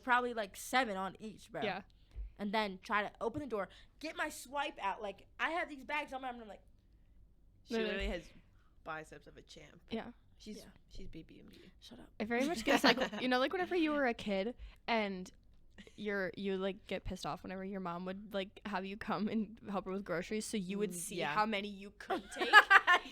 Speaker 3: probably like 7 on each, bro.
Speaker 2: Yeah.
Speaker 3: And then try to open the door, get my swipe out. Like I have these bags on my arm, and I'm like,
Speaker 1: She
Speaker 2: Literally.
Speaker 1: literally has biceps of a champ.
Speaker 2: Yeah.
Speaker 1: She's
Speaker 3: Yeah.
Speaker 1: she's BBMD.
Speaker 3: shut up.
Speaker 2: It very much gets like like whenever you were a kid and you like get pissed off whenever your mom would like have you come and help her with groceries so you would see
Speaker 1: Yeah.
Speaker 2: how many you could take.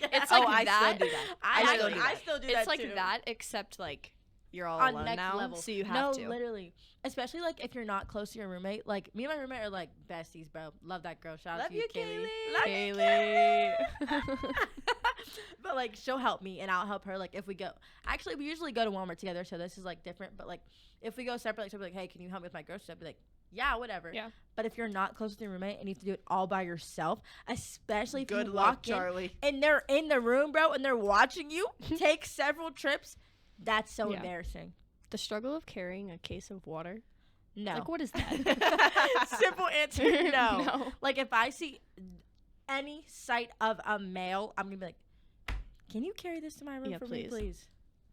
Speaker 2: It's
Speaker 1: Oh,
Speaker 2: like
Speaker 1: I
Speaker 2: that.
Speaker 1: still do that.
Speaker 3: I still do that
Speaker 2: It's like
Speaker 3: too.
Speaker 2: that except like you're all
Speaker 3: On
Speaker 2: alone
Speaker 3: next
Speaker 2: now,
Speaker 3: level.
Speaker 2: so you have
Speaker 3: no,
Speaker 2: to.
Speaker 3: literally. Especially like if you're not close to your roommate. Like me and my roommate are like besties, bro. Love that girl. Shout out
Speaker 1: Love
Speaker 3: to you,
Speaker 1: you,
Speaker 3: Kaylee.
Speaker 1: Kaylee.
Speaker 3: Love you,
Speaker 2: Kaylee.
Speaker 3: But like she'll help me and I'll help her. Like if we go, actually we usually go to Walmart together, so this is like different. But like if we go separate, like she'll be like, hey, can you help me with my groceries? I'll be like, yeah, whatever.
Speaker 2: Yeah.
Speaker 3: But if you're not close with your roommate and you have to do it all by yourself, especially if
Speaker 1: Good
Speaker 3: you
Speaker 1: luck,
Speaker 3: walk in
Speaker 1: Charlie.
Speaker 3: and they're in the room, bro, and they're watching you take several trips, that's so
Speaker 2: Yeah.
Speaker 3: embarrassing.
Speaker 2: The struggle of carrying a case of water.
Speaker 3: No.
Speaker 2: Like what is that?
Speaker 3: Simple answer, no.
Speaker 2: No.
Speaker 3: Like if I see any sight of a male, I'm gonna be like, can you carry this to my room
Speaker 2: Yeah,
Speaker 3: for me,
Speaker 2: please.
Speaker 3: please?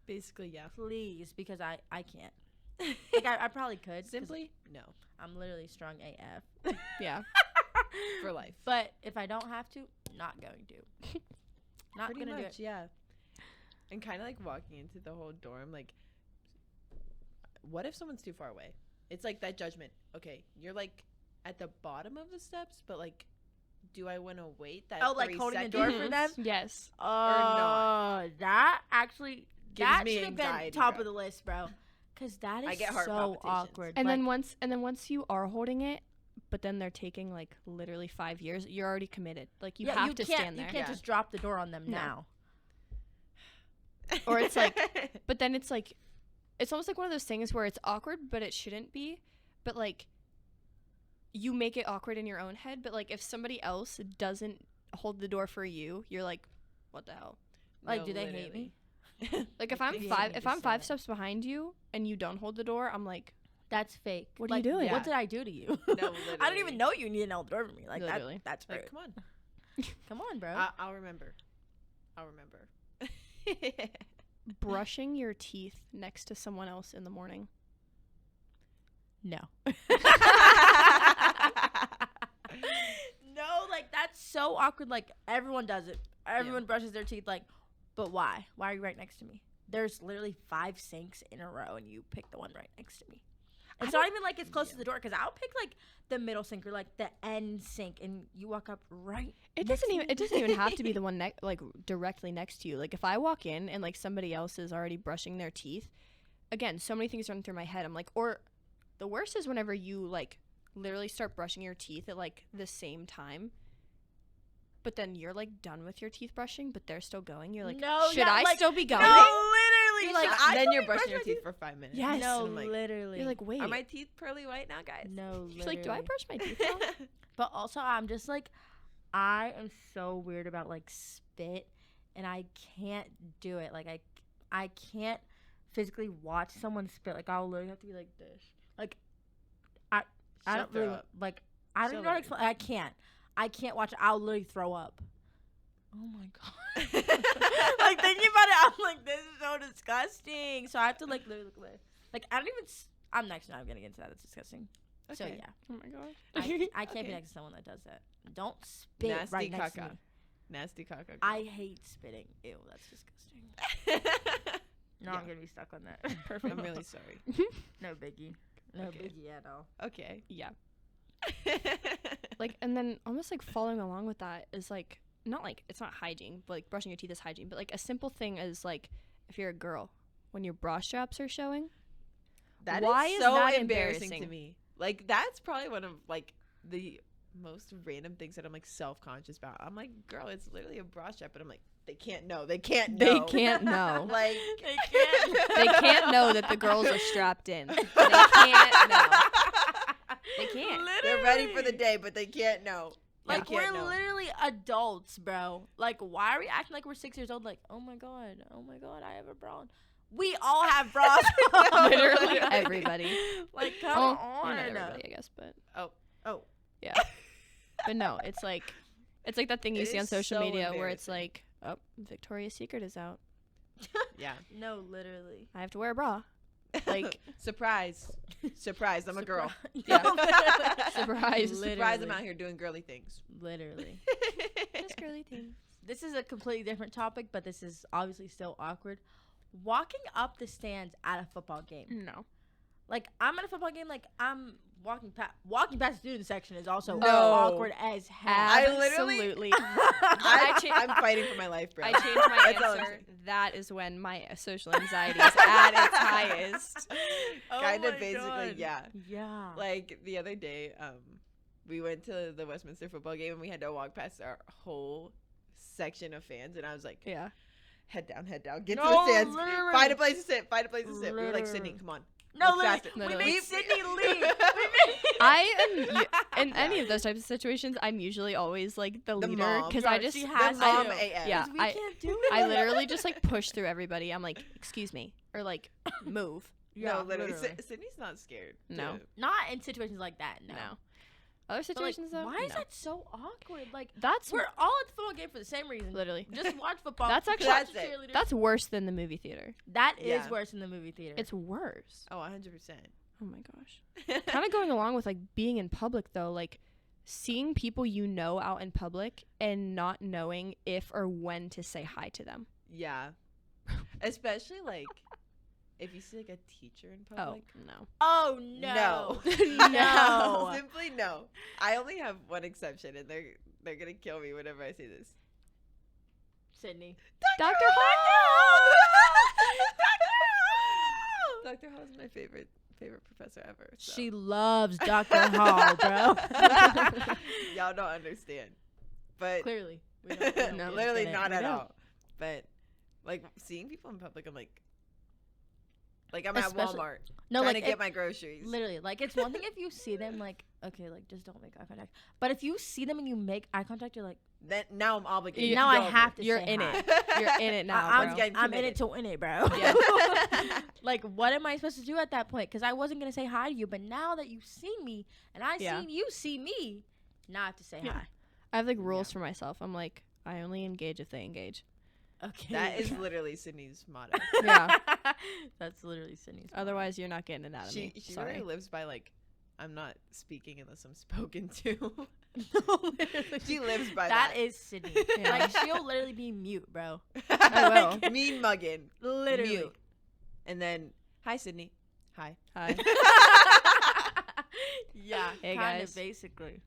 Speaker 1: Basically, yeah.
Speaker 3: Please, because I can't. Like I probably could. 'cause
Speaker 1: Simply, no.
Speaker 3: I'm literally strong AF.
Speaker 2: Yeah.
Speaker 1: For life.
Speaker 3: But if I don't have to, not going to. Not
Speaker 1: Pretty
Speaker 3: gonna do
Speaker 1: much,
Speaker 3: it.
Speaker 1: yeah. And kind of like walking into the whole dorm, like, what if someone's too far away? It's like that judgment. Okay, you're like at the bottom of the steps, but like, do I want to wait that?
Speaker 3: Oh, like
Speaker 1: 3
Speaker 3: holding the
Speaker 1: seconds?
Speaker 3: door for them?
Speaker 2: Yes.
Speaker 3: Oh,
Speaker 1: not.
Speaker 3: that actually
Speaker 1: Gives
Speaker 3: that
Speaker 1: me
Speaker 3: should have been
Speaker 1: anxiety,
Speaker 3: top
Speaker 1: bro.
Speaker 3: of the list, bro. Cause that is
Speaker 1: I get heart
Speaker 3: so
Speaker 1: palpitations.
Speaker 3: awkward.
Speaker 2: And
Speaker 3: Like,
Speaker 2: then once you are holding it, but then they're taking like literally 5 years, you're already committed. Like you
Speaker 3: yeah,
Speaker 2: have to stand there.
Speaker 3: You can't
Speaker 1: Yeah.
Speaker 3: just drop the door on them
Speaker 2: No.
Speaker 3: now.
Speaker 2: Or it's like But then it's like it's almost like one of those things where it's awkward, but it shouldn't be. But like you make it awkward in your own head, but like if somebody else doesn't hold the door for you, you're like, what the hell?
Speaker 3: Like,
Speaker 1: No,
Speaker 3: do they hate me?
Speaker 1: literally.
Speaker 2: Like if
Speaker 1: I
Speaker 2: I'm
Speaker 1: think
Speaker 2: five
Speaker 1: you
Speaker 2: if
Speaker 1: just
Speaker 2: I'm
Speaker 1: said
Speaker 2: 5
Speaker 1: that.
Speaker 2: steps behind you and you don't hold the door, I'm like,
Speaker 3: That's fake.
Speaker 2: What are you doing?
Speaker 1: Yeah.
Speaker 3: What did I do to you?
Speaker 1: No, literally.
Speaker 3: I don't even know you need an elder over me. Like
Speaker 2: Literally.
Speaker 3: that's rude.
Speaker 1: Like, come on.
Speaker 3: Come on, bro.
Speaker 1: I'll remember. I'll remember.
Speaker 2: Brushing your teeth next to someone else in the morning.
Speaker 3: No. No, like that's so awkward. Like everyone does it. Everyone brushes their teeth. Like, but why? Why are you right next to me? There's literally 5 sinks in a row, and you pick the one right next to me. It's not even like it's close to the door, because I'll pick like the middle sink or like the end sink, and you walk up right.
Speaker 2: It doesn't even have to be the one like directly next to you. Like if I walk in and like somebody else is already brushing their teeth, again, so many things run through my head. I'm like, or the worst is whenever you like literally start brushing your teeth at like the same time, but then you're like done with your teeth brushing, but they're still going. You're like,
Speaker 3: No,
Speaker 2: should
Speaker 3: yeah,
Speaker 2: I
Speaker 3: like,
Speaker 2: still be going?
Speaker 3: No, literally.
Speaker 1: You're like,
Speaker 3: should I
Speaker 1: then
Speaker 3: still
Speaker 1: you're
Speaker 3: be
Speaker 1: brushing your
Speaker 3: my
Speaker 1: teeth for 5 minutes.
Speaker 2: Yes.
Speaker 3: No,
Speaker 1: And I'm like,
Speaker 3: literally.
Speaker 2: You're like, wait.
Speaker 1: are my teeth pearly white now, guys?
Speaker 3: no,
Speaker 2: She's like, do I
Speaker 3: literally.
Speaker 2: brush my teeth now?
Speaker 3: But also, I'm just like, I am so weird about like spit, and I can't do it. Like I can't physically watch someone spit. Like I'll literally have to be like this. Like I
Speaker 1: She'll
Speaker 3: don't
Speaker 1: throw
Speaker 3: really
Speaker 1: up.
Speaker 3: like. I don't
Speaker 1: She'll
Speaker 3: know how to
Speaker 1: literally-
Speaker 3: explain. I can't watch it. I'll literally throw up. Oh my god. Like thinking about it, I'm like, this is so disgusting. So I have to like literally look away. Like I don't even. I'm actually not gonna get into that. That's disgusting. So
Speaker 1: Okay.
Speaker 3: yeah.
Speaker 2: Oh my god.
Speaker 3: I can't be
Speaker 1: Okay.
Speaker 3: next to someone that does that. Don't spit
Speaker 1: Nasty
Speaker 3: right next to
Speaker 1: caca.
Speaker 3: me.
Speaker 1: Nasty caca.
Speaker 3: I hate spitting. Ew, that's disgusting. No, I'm
Speaker 1: Yeah.
Speaker 3: gonna be stuck on that.
Speaker 2: Perfect.
Speaker 1: I'm really sorry.
Speaker 3: No biggie. No
Speaker 1: Okay.
Speaker 3: biggie at all.
Speaker 1: Okay.
Speaker 2: Yeah. Like, and then almost like following along with that is like, not like, it's not hygiene, but like brushing your teeth is hygiene, but like a simple thing is like, if you're a girl, when your bra straps are showing,
Speaker 1: That
Speaker 2: Why
Speaker 1: is
Speaker 2: is
Speaker 1: so
Speaker 2: that
Speaker 1: embarrassing to
Speaker 2: embarrassing?
Speaker 1: me. Like that's probably one of like the most random things that I'm like self-conscious about. I'm like, girl, it's literally a bra strap, but I'm like, they can't know. They can't
Speaker 2: they
Speaker 1: know.
Speaker 2: can't know.
Speaker 1: Like
Speaker 3: They can't.
Speaker 2: They can't know that the girls are strapped in. They can't know. They can't.
Speaker 1: They're ready for the day, but they can't know.
Speaker 3: Like
Speaker 1: They
Speaker 3: we're
Speaker 1: can't know.
Speaker 3: literally adults, bro. Like why are we acting like we're 6 years old? Like oh my god, I have a bra on. We all have bras. on.
Speaker 2: Literally everybody.
Speaker 3: Like come
Speaker 2: Well,
Speaker 3: on.
Speaker 2: not everybody, I guess, but
Speaker 1: Oh,
Speaker 2: yeah. But no, it's like that thing you
Speaker 1: It
Speaker 2: see on
Speaker 1: is
Speaker 2: social
Speaker 1: so
Speaker 2: media where it's
Speaker 1: embarrassing.
Speaker 2: like, oh, Victoria's Secret is out.
Speaker 1: yeah.
Speaker 3: No, literally.
Speaker 2: I have to wear a bra. Like,
Speaker 1: surprise, surprise! I'm a girl.
Speaker 2: Yeah.
Speaker 3: No, literally.
Speaker 2: Surprise.
Speaker 1: Surprise! I'm out here doing girly things.
Speaker 3: Literally.
Speaker 2: just girly things.
Speaker 3: This is a completely different topic, but this is obviously still awkward. Walking up the stands at a football game.
Speaker 2: No.
Speaker 3: Like I'm at a football game, like I'm walking past the student section is also
Speaker 1: No.
Speaker 3: awkward as hell.
Speaker 1: I literally-
Speaker 2: Absolutely.
Speaker 1: I'm fighting for my life, bro.
Speaker 2: I changed my
Speaker 1: That's all I'm
Speaker 2: answer.
Speaker 1: saying.
Speaker 2: That is when my social anxiety is at its highest.
Speaker 3: Oh
Speaker 1: Kind
Speaker 3: my
Speaker 1: of basically,
Speaker 3: God.
Speaker 1: yeah.
Speaker 3: Yeah.
Speaker 1: Like the other day, we went to the Westminster football game and we had to walk past our whole section of fans, and I was like,
Speaker 2: Yeah.
Speaker 1: head down, get to
Speaker 3: No,
Speaker 1: the stands,
Speaker 3: literally.
Speaker 1: find a place to sit, We were like, Sydney,
Speaker 3: Literally.
Speaker 1: come on.
Speaker 3: no,
Speaker 1: look
Speaker 3: literally,
Speaker 1: faster.
Speaker 3: we
Speaker 2: Literally.
Speaker 3: made Sydney leave.
Speaker 2: In any of those types of situations, I'm usually always like the
Speaker 1: The
Speaker 2: leader
Speaker 1: mom.
Speaker 2: because
Speaker 3: Bro,
Speaker 2: I just
Speaker 3: she
Speaker 1: The
Speaker 3: has
Speaker 1: mom
Speaker 3: to.
Speaker 1: AF.
Speaker 2: Yeah.
Speaker 3: We
Speaker 2: I-
Speaker 3: can't do it.
Speaker 2: I literally just like push through everybody. I'm like, excuse me, or like move.
Speaker 3: Yeah,
Speaker 1: No, literally.
Speaker 3: literally.
Speaker 1: Sydney's not scared.
Speaker 2: No.
Speaker 1: to-
Speaker 3: Not in situations like that. No.
Speaker 2: No. Other
Speaker 3: But, like,
Speaker 2: situations though,
Speaker 3: why is
Speaker 2: no.
Speaker 3: that so awkward? Like
Speaker 2: That's
Speaker 3: we're all at the football game for the same reason.
Speaker 2: literally
Speaker 3: Just watch football.
Speaker 2: That's actually-
Speaker 3: watch
Speaker 1: That's it.
Speaker 3: cheerleaders.
Speaker 2: that's worse than the movie theater.
Speaker 3: That is
Speaker 1: Yeah.
Speaker 3: worse than the movie theater.
Speaker 2: It's worse.
Speaker 1: Oh, 100%.
Speaker 2: Oh my gosh. Kind of going along with like being in public though, like seeing people you know out in public and not knowing if or when to say hi to them.
Speaker 1: Yeah. Especially like if you see like a teacher in public.
Speaker 2: no.
Speaker 3: oh no.
Speaker 2: No.
Speaker 1: Simply no. I only have one exception, and they're gonna kill me whenever I say this.
Speaker 3: Sydney.
Speaker 2: Dr.
Speaker 1: Dr. Hall is my favorite professor ever. So.
Speaker 3: She loves Dr. Hall, bro.
Speaker 1: Y'all don't understand, but
Speaker 3: Clearly. We don't
Speaker 2: No,
Speaker 1: literally
Speaker 3: understand it.
Speaker 1: not
Speaker 3: We
Speaker 1: at
Speaker 3: don't.
Speaker 1: all. But like seeing people in public, I'm like I'm
Speaker 3: Especially-
Speaker 1: at Walmart
Speaker 3: No,
Speaker 1: trying
Speaker 3: like
Speaker 1: to get my groceries.
Speaker 3: literally, like it's one thing if you see them, like okay, like just don't make eye contact. But if you see them and you make eye contact, you're like,
Speaker 1: then now I'm obligated.
Speaker 3: Now
Speaker 1: to
Speaker 3: I
Speaker 1: go over
Speaker 3: have to
Speaker 2: You're
Speaker 3: say
Speaker 2: in
Speaker 3: hi.
Speaker 2: it. You're in it now,
Speaker 3: I'm,
Speaker 2: bro.
Speaker 1: getting
Speaker 3: I'm in
Speaker 1: committed.
Speaker 3: it to win it, bro.
Speaker 2: Yeah.
Speaker 3: Like, what am I supposed to do at that point? Because I wasn't going to say hi to you. But now that you've seen me and I
Speaker 2: Yeah.
Speaker 3: seen you see me, now I have to say
Speaker 2: Yeah.
Speaker 3: hi.
Speaker 2: I have like rules for myself. I'm like, I only engage if they engage.
Speaker 3: Okay.
Speaker 1: That is literally Sydney's motto.
Speaker 2: Yeah.
Speaker 3: That's literally Sydney's.
Speaker 2: Otherwise, you're not getting it out of me.
Speaker 1: She
Speaker 2: Sorry.
Speaker 1: really lives by like, I'm not speaking unless I'm spoken to.
Speaker 3: No, literally.
Speaker 1: She lives by that.
Speaker 3: That is Sydney.
Speaker 2: Yeah.
Speaker 3: Like, she'll literally be mute, bro.
Speaker 2: I will.
Speaker 1: Mean mugging.
Speaker 3: Literally.
Speaker 1: Mute. And then, hi, Sydney. Hi.
Speaker 2: Hi.
Speaker 3: Yeah.
Speaker 2: Hey,
Speaker 3: kinda,
Speaker 2: guys.
Speaker 3: basically.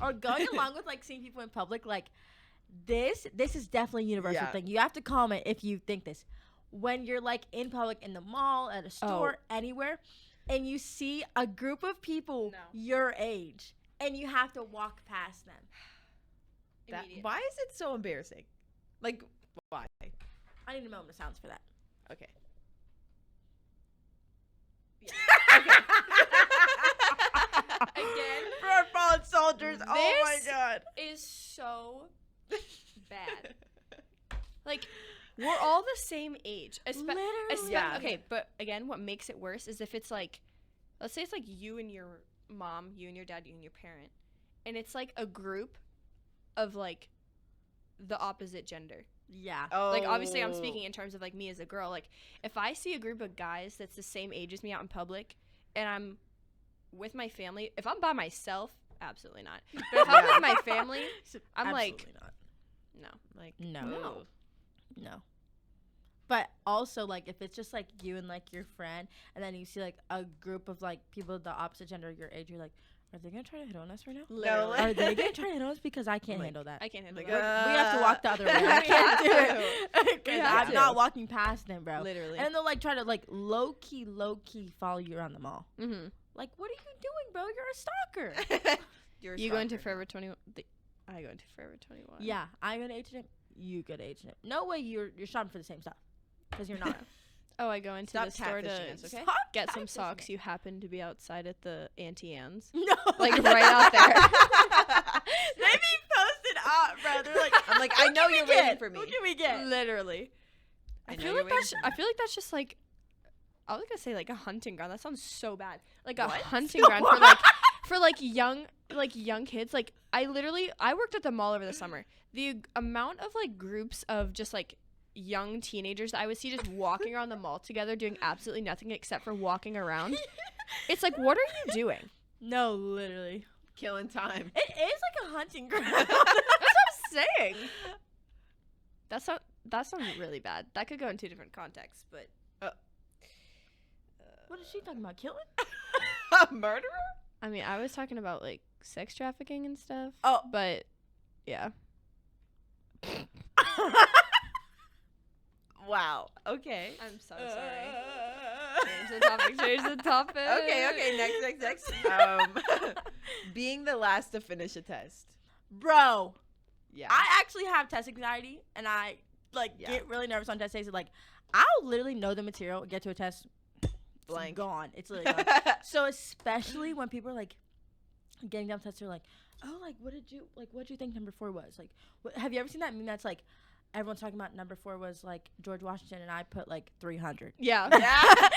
Speaker 3: Or going along with like seeing people in public, like this is definitely a universal
Speaker 1: Yeah.
Speaker 3: thing. You have to comment if you think this. When you're like in public, in the mall, at a store, anywhere, and you see a group of people your age, and you have to walk past them.
Speaker 1: Why is it so embarrassing? Like, why?
Speaker 3: I need a moment of silence for that.
Speaker 1: Okay.
Speaker 2: Again,
Speaker 3: for our fallen soldiers. Oh my
Speaker 2: This-
Speaker 3: god.
Speaker 2: is so bad. Like, we're all the same age.
Speaker 3: Literally.
Speaker 1: Yeah.
Speaker 2: Okay, but again, what makes it worse is if it's like, let's say it's like you and your mom, you and your dad, you and your parent, and it's like a group of like the opposite gender.
Speaker 3: Yeah.
Speaker 1: Oh.
Speaker 2: Like, obviously, I'm speaking in terms of like me as a girl. Like, if I see a group of guys that's the same age as me out in public, and I'm with my family, if I'm by myself, absolutely not. But if I'm with my family, I'm like,
Speaker 3: Absolutely not.
Speaker 2: no.
Speaker 1: Like,
Speaker 3: No.
Speaker 1: ooh.
Speaker 3: No. But also, like, if it's just like you and like your friend, and then you see like a group of like people of the opposite gender of your age, you're like, are they gonna try to hit on us right now?
Speaker 1: Literally.
Speaker 3: Are they gonna try to hit on us? Because I can't
Speaker 1: Like,
Speaker 3: handle that.
Speaker 2: I can't handle
Speaker 1: Like,
Speaker 2: that.
Speaker 3: We have to walk the other way. I
Speaker 1: We
Speaker 3: can't
Speaker 1: have
Speaker 3: do
Speaker 1: to.
Speaker 3: it. Because
Speaker 2: have
Speaker 3: I'm
Speaker 2: to.
Speaker 3: not walking past them, bro.
Speaker 2: Literally.
Speaker 3: And then they'll like try to like low key follow you around the mall.
Speaker 2: Mm-hmm.
Speaker 3: Like, what are you doing, bro? You're a stalker.
Speaker 1: You're a
Speaker 2: You go into
Speaker 1: stalker.
Speaker 2: Forever 21. I go into Forever 21.
Speaker 3: Yeah, I go to H&M. You go to H&M. No way you're shopping for the same stuff. Because you're not.
Speaker 2: Oh, I go into
Speaker 1: Stop
Speaker 2: the store to
Speaker 1: catfishing us, okay?
Speaker 3: Stop
Speaker 2: get some
Speaker 3: catfishing
Speaker 2: socks.
Speaker 3: me.
Speaker 2: You happen to be outside at the Auntie Anne's.
Speaker 3: No.
Speaker 2: Like, right out there.
Speaker 3: They be posted up, bro. They're like,
Speaker 1: I'm like, I know you're waiting for me.
Speaker 3: What can we get?
Speaker 2: Literally.
Speaker 1: I
Speaker 2: I
Speaker 1: know
Speaker 2: feel
Speaker 1: you're
Speaker 2: like
Speaker 1: waiting
Speaker 2: I feel like that's just like, I was gonna say like a hunting ground. That sounds so bad. Like a
Speaker 1: What?
Speaker 2: hunting ground for like young kids. Like I worked at the mall over the summer. The amount of like groups of just like young teenagers that I would see just walking around the mall together doing absolutely nothing except for walking around. It's like, what are you doing?
Speaker 3: No, literally.
Speaker 1: Killing time.
Speaker 3: It is like a hunting ground.
Speaker 2: That's what I'm saying. That sounds really bad. That could go in two different contexts, but
Speaker 3: What is she talking about? Killing?
Speaker 1: A murderer?
Speaker 2: I mean, I was talking about like sex trafficking and stuff.
Speaker 3: Oh.
Speaker 2: But yeah.
Speaker 1: Wow. Okay.
Speaker 2: I'm so sorry. Change the topic.
Speaker 1: Okay. Next. Being the last to finish a test.
Speaker 3: Bro,
Speaker 1: Yeah.
Speaker 3: I actually have test anxiety, and I get really nervous on test days. So, like, I'll literally know the material, get to a test,
Speaker 1: Blank.
Speaker 3: it's gone. It's literally gone. So especially when people are like getting down tests, they're like, "Oh, like what did you think number 4 was?" Like, have you ever seen that meme that's like everyone's talking about number 4 was like George Washington, and I put like 300.
Speaker 2: Yeah.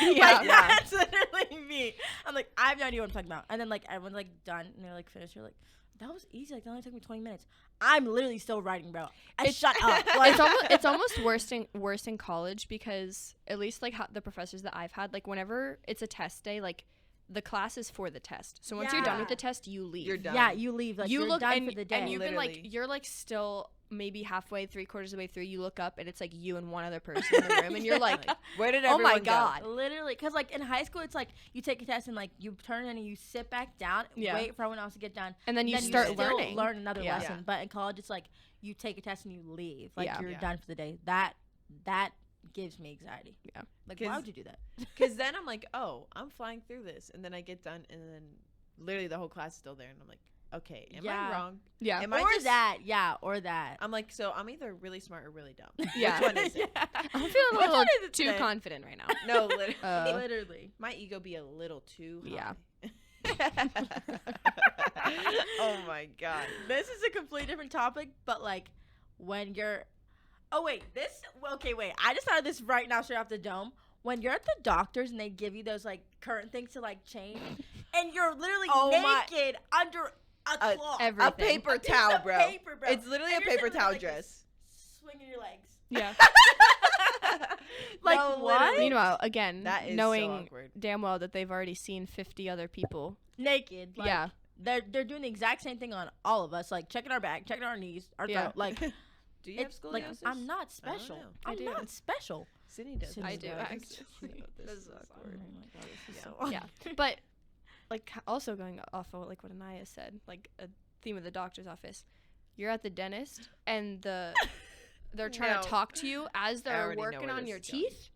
Speaker 1: Yeah.
Speaker 3: Like, that's literally me. I'm like, I have no idea what I'm talking about. And then like everyone's like done, and they're like finished. You're like, that was easy. Like, that only took me 20 minutes. I'm literally still writing, bro. Shut up. Like,
Speaker 2: It's almost worse in college because at least like the professors that I've had, like whenever it's a test day, like the class is for the test. So once you're done with the test, you leave.
Speaker 1: You're done.
Speaker 3: yeah, you leave. Like, you're
Speaker 2: look
Speaker 3: done
Speaker 2: and,
Speaker 3: for the day.
Speaker 2: and you've been
Speaker 1: Literally.
Speaker 2: like you're like still maybe halfway, 3/4 of the way through. You look up and it's like you and one other person in the room, and you're like,
Speaker 1: where did
Speaker 2: oh
Speaker 1: everyone
Speaker 2: my god.
Speaker 3: Literally, because like in high school, it's like you take a test and like you turn in and you sit back down,
Speaker 2: Yeah.
Speaker 3: wait for everyone else to get done,
Speaker 2: And then you
Speaker 3: then
Speaker 2: start
Speaker 3: still
Speaker 2: learning.
Speaker 3: learn another
Speaker 2: Yeah.
Speaker 3: lesson.
Speaker 1: Yeah.
Speaker 3: But in college, it's like you take a test and you leave, like
Speaker 2: Yeah.
Speaker 3: you're
Speaker 1: Yeah.
Speaker 3: done for the day. That gives me anxiety.
Speaker 2: Yeah.
Speaker 3: Like,
Speaker 1: 'Cause-
Speaker 3: why would you do that?
Speaker 1: Because then I'm like, oh, I'm flying through this. And then I get done, and then literally the whole class is still there. And I'm like, okay, am
Speaker 3: Yeah.
Speaker 1: I wrong?
Speaker 2: Yeah.
Speaker 1: Am I
Speaker 3: Or
Speaker 1: just-
Speaker 3: that, yeah, or that.
Speaker 1: I'm like, so I'm either really smart or really dumb.
Speaker 2: Yeah.
Speaker 1: Which one is it?
Speaker 2: I'm feeling a
Speaker 3: Which
Speaker 2: little
Speaker 3: one is it
Speaker 2: too
Speaker 3: today?
Speaker 2: confident right now.
Speaker 1: No, literally.
Speaker 2: Uh,
Speaker 3: Literally.
Speaker 1: My ego be a little too high.
Speaker 2: Yeah.
Speaker 1: Oh my god.
Speaker 3: This is a completely different topic, but like when you're I just thought of this right now straight off the dome. When you're at the doctor's and they give you those like current things to like change and you're literally naked under a cloth.
Speaker 2: everything.
Speaker 1: A paper
Speaker 3: piece
Speaker 1: towel,
Speaker 3: of
Speaker 1: bro.
Speaker 3: paper, bro.
Speaker 1: It's literally
Speaker 3: And
Speaker 1: a
Speaker 3: you're
Speaker 1: paper
Speaker 3: sitting there
Speaker 1: towel
Speaker 3: like this,
Speaker 1: dress.
Speaker 3: swinging your legs.
Speaker 2: Yeah.
Speaker 3: Like
Speaker 1: No,
Speaker 3: what?
Speaker 1: literally.
Speaker 2: Meanwhile, again,
Speaker 1: That is so
Speaker 2: knowing
Speaker 1: awkward.
Speaker 2: damn well that they've already seen 50 other people.
Speaker 3: Naked. Like,
Speaker 2: Yeah.
Speaker 3: They're doing the exact same thing on all of us, like checking our back, checking our knees, our
Speaker 2: Yeah.
Speaker 3: throat. Like,
Speaker 1: Do you have
Speaker 3: it's
Speaker 1: scoliosis?
Speaker 3: like I'm not special.
Speaker 1: know.
Speaker 2: I
Speaker 3: I'm
Speaker 2: do.
Speaker 3: not special.
Speaker 1: Sydney does.
Speaker 3: Sydney
Speaker 2: I do,
Speaker 3: does.
Speaker 2: actually.
Speaker 1: This
Speaker 2: This
Speaker 1: is
Speaker 2: is
Speaker 1: awkward.
Speaker 3: Oh my god, this is
Speaker 1: Yeah.
Speaker 3: so
Speaker 2: Yeah. But, like, also going off of, like, what Anaya said, like, a theme of the doctor's office. You're at the dentist, and they're trying
Speaker 1: No.
Speaker 2: to talk to you as
Speaker 1: I
Speaker 2: they're
Speaker 1: already know
Speaker 2: working
Speaker 1: where
Speaker 2: on
Speaker 1: this
Speaker 2: your
Speaker 1: is going.
Speaker 2: teeth.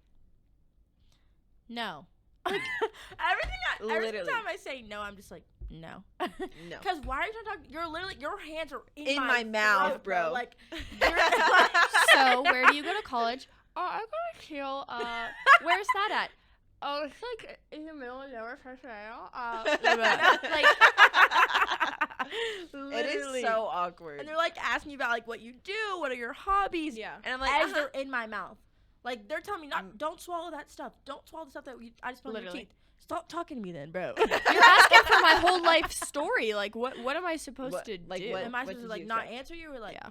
Speaker 3: No. Like every
Speaker 1: Literally.
Speaker 3: time I say no, I'm just like no.
Speaker 1: No.
Speaker 3: Because why are you trying to talk? You're literally your hands are in
Speaker 1: my mouth,
Speaker 3: throat,
Speaker 1: bro.
Speaker 3: Like you're like,
Speaker 2: So, where do you go to college? Oh, I go to Kiel. Where's that at? Oh, it's like in the middle of nowhere, personnel. Like,
Speaker 1: It
Speaker 3: literally.
Speaker 1: is so awkward.
Speaker 3: And they're like asking you about like what you do, what are your hobbies,
Speaker 2: yeah.
Speaker 1: And I'm like,
Speaker 3: as they're in my mouth. Like they're telling me don't swallow that stuff. Don't swallow the stuff that I just put in your
Speaker 2: Literally.
Speaker 3: teeth. Stop talking to me then, bro.
Speaker 2: You're asking for my whole life story. Like, what am I supposed
Speaker 1: What-
Speaker 2: to
Speaker 1: like,
Speaker 2: do?
Speaker 1: what-
Speaker 3: Am I supposed
Speaker 1: did
Speaker 3: to like
Speaker 1: you
Speaker 3: not
Speaker 1: expect?
Speaker 3: answer you or like
Speaker 2: Yeah.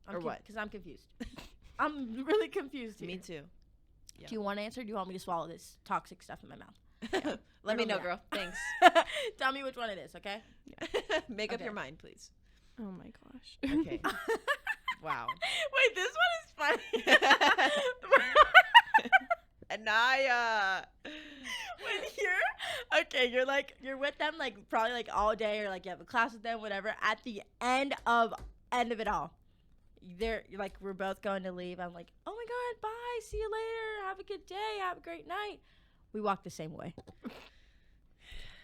Speaker 3: I'm
Speaker 1: Or what?
Speaker 3: Because I'm confused. I'm really confused here.
Speaker 1: Me too. Yeah.
Speaker 3: Do you want to answer? Or do you want me to swallow this toxic stuff in my mouth?
Speaker 1: Let me
Speaker 3: Riddle
Speaker 1: know,
Speaker 3: me
Speaker 1: girl. Thanks.
Speaker 3: Tell me which one it is, okay?
Speaker 1: Make up
Speaker 3: Okay.
Speaker 1: your mind, please.
Speaker 2: Oh my gosh.
Speaker 1: Okay. Wow.
Speaker 3: Wait, this one is funny.
Speaker 1: Anaya.
Speaker 3: when you're with them like probably like all day or like you have a class with them, whatever. At the end of it all, you're like we're both going to leave. I'm like, oh my god, bye, see you later, have a good day, have a great night. We walk the same way.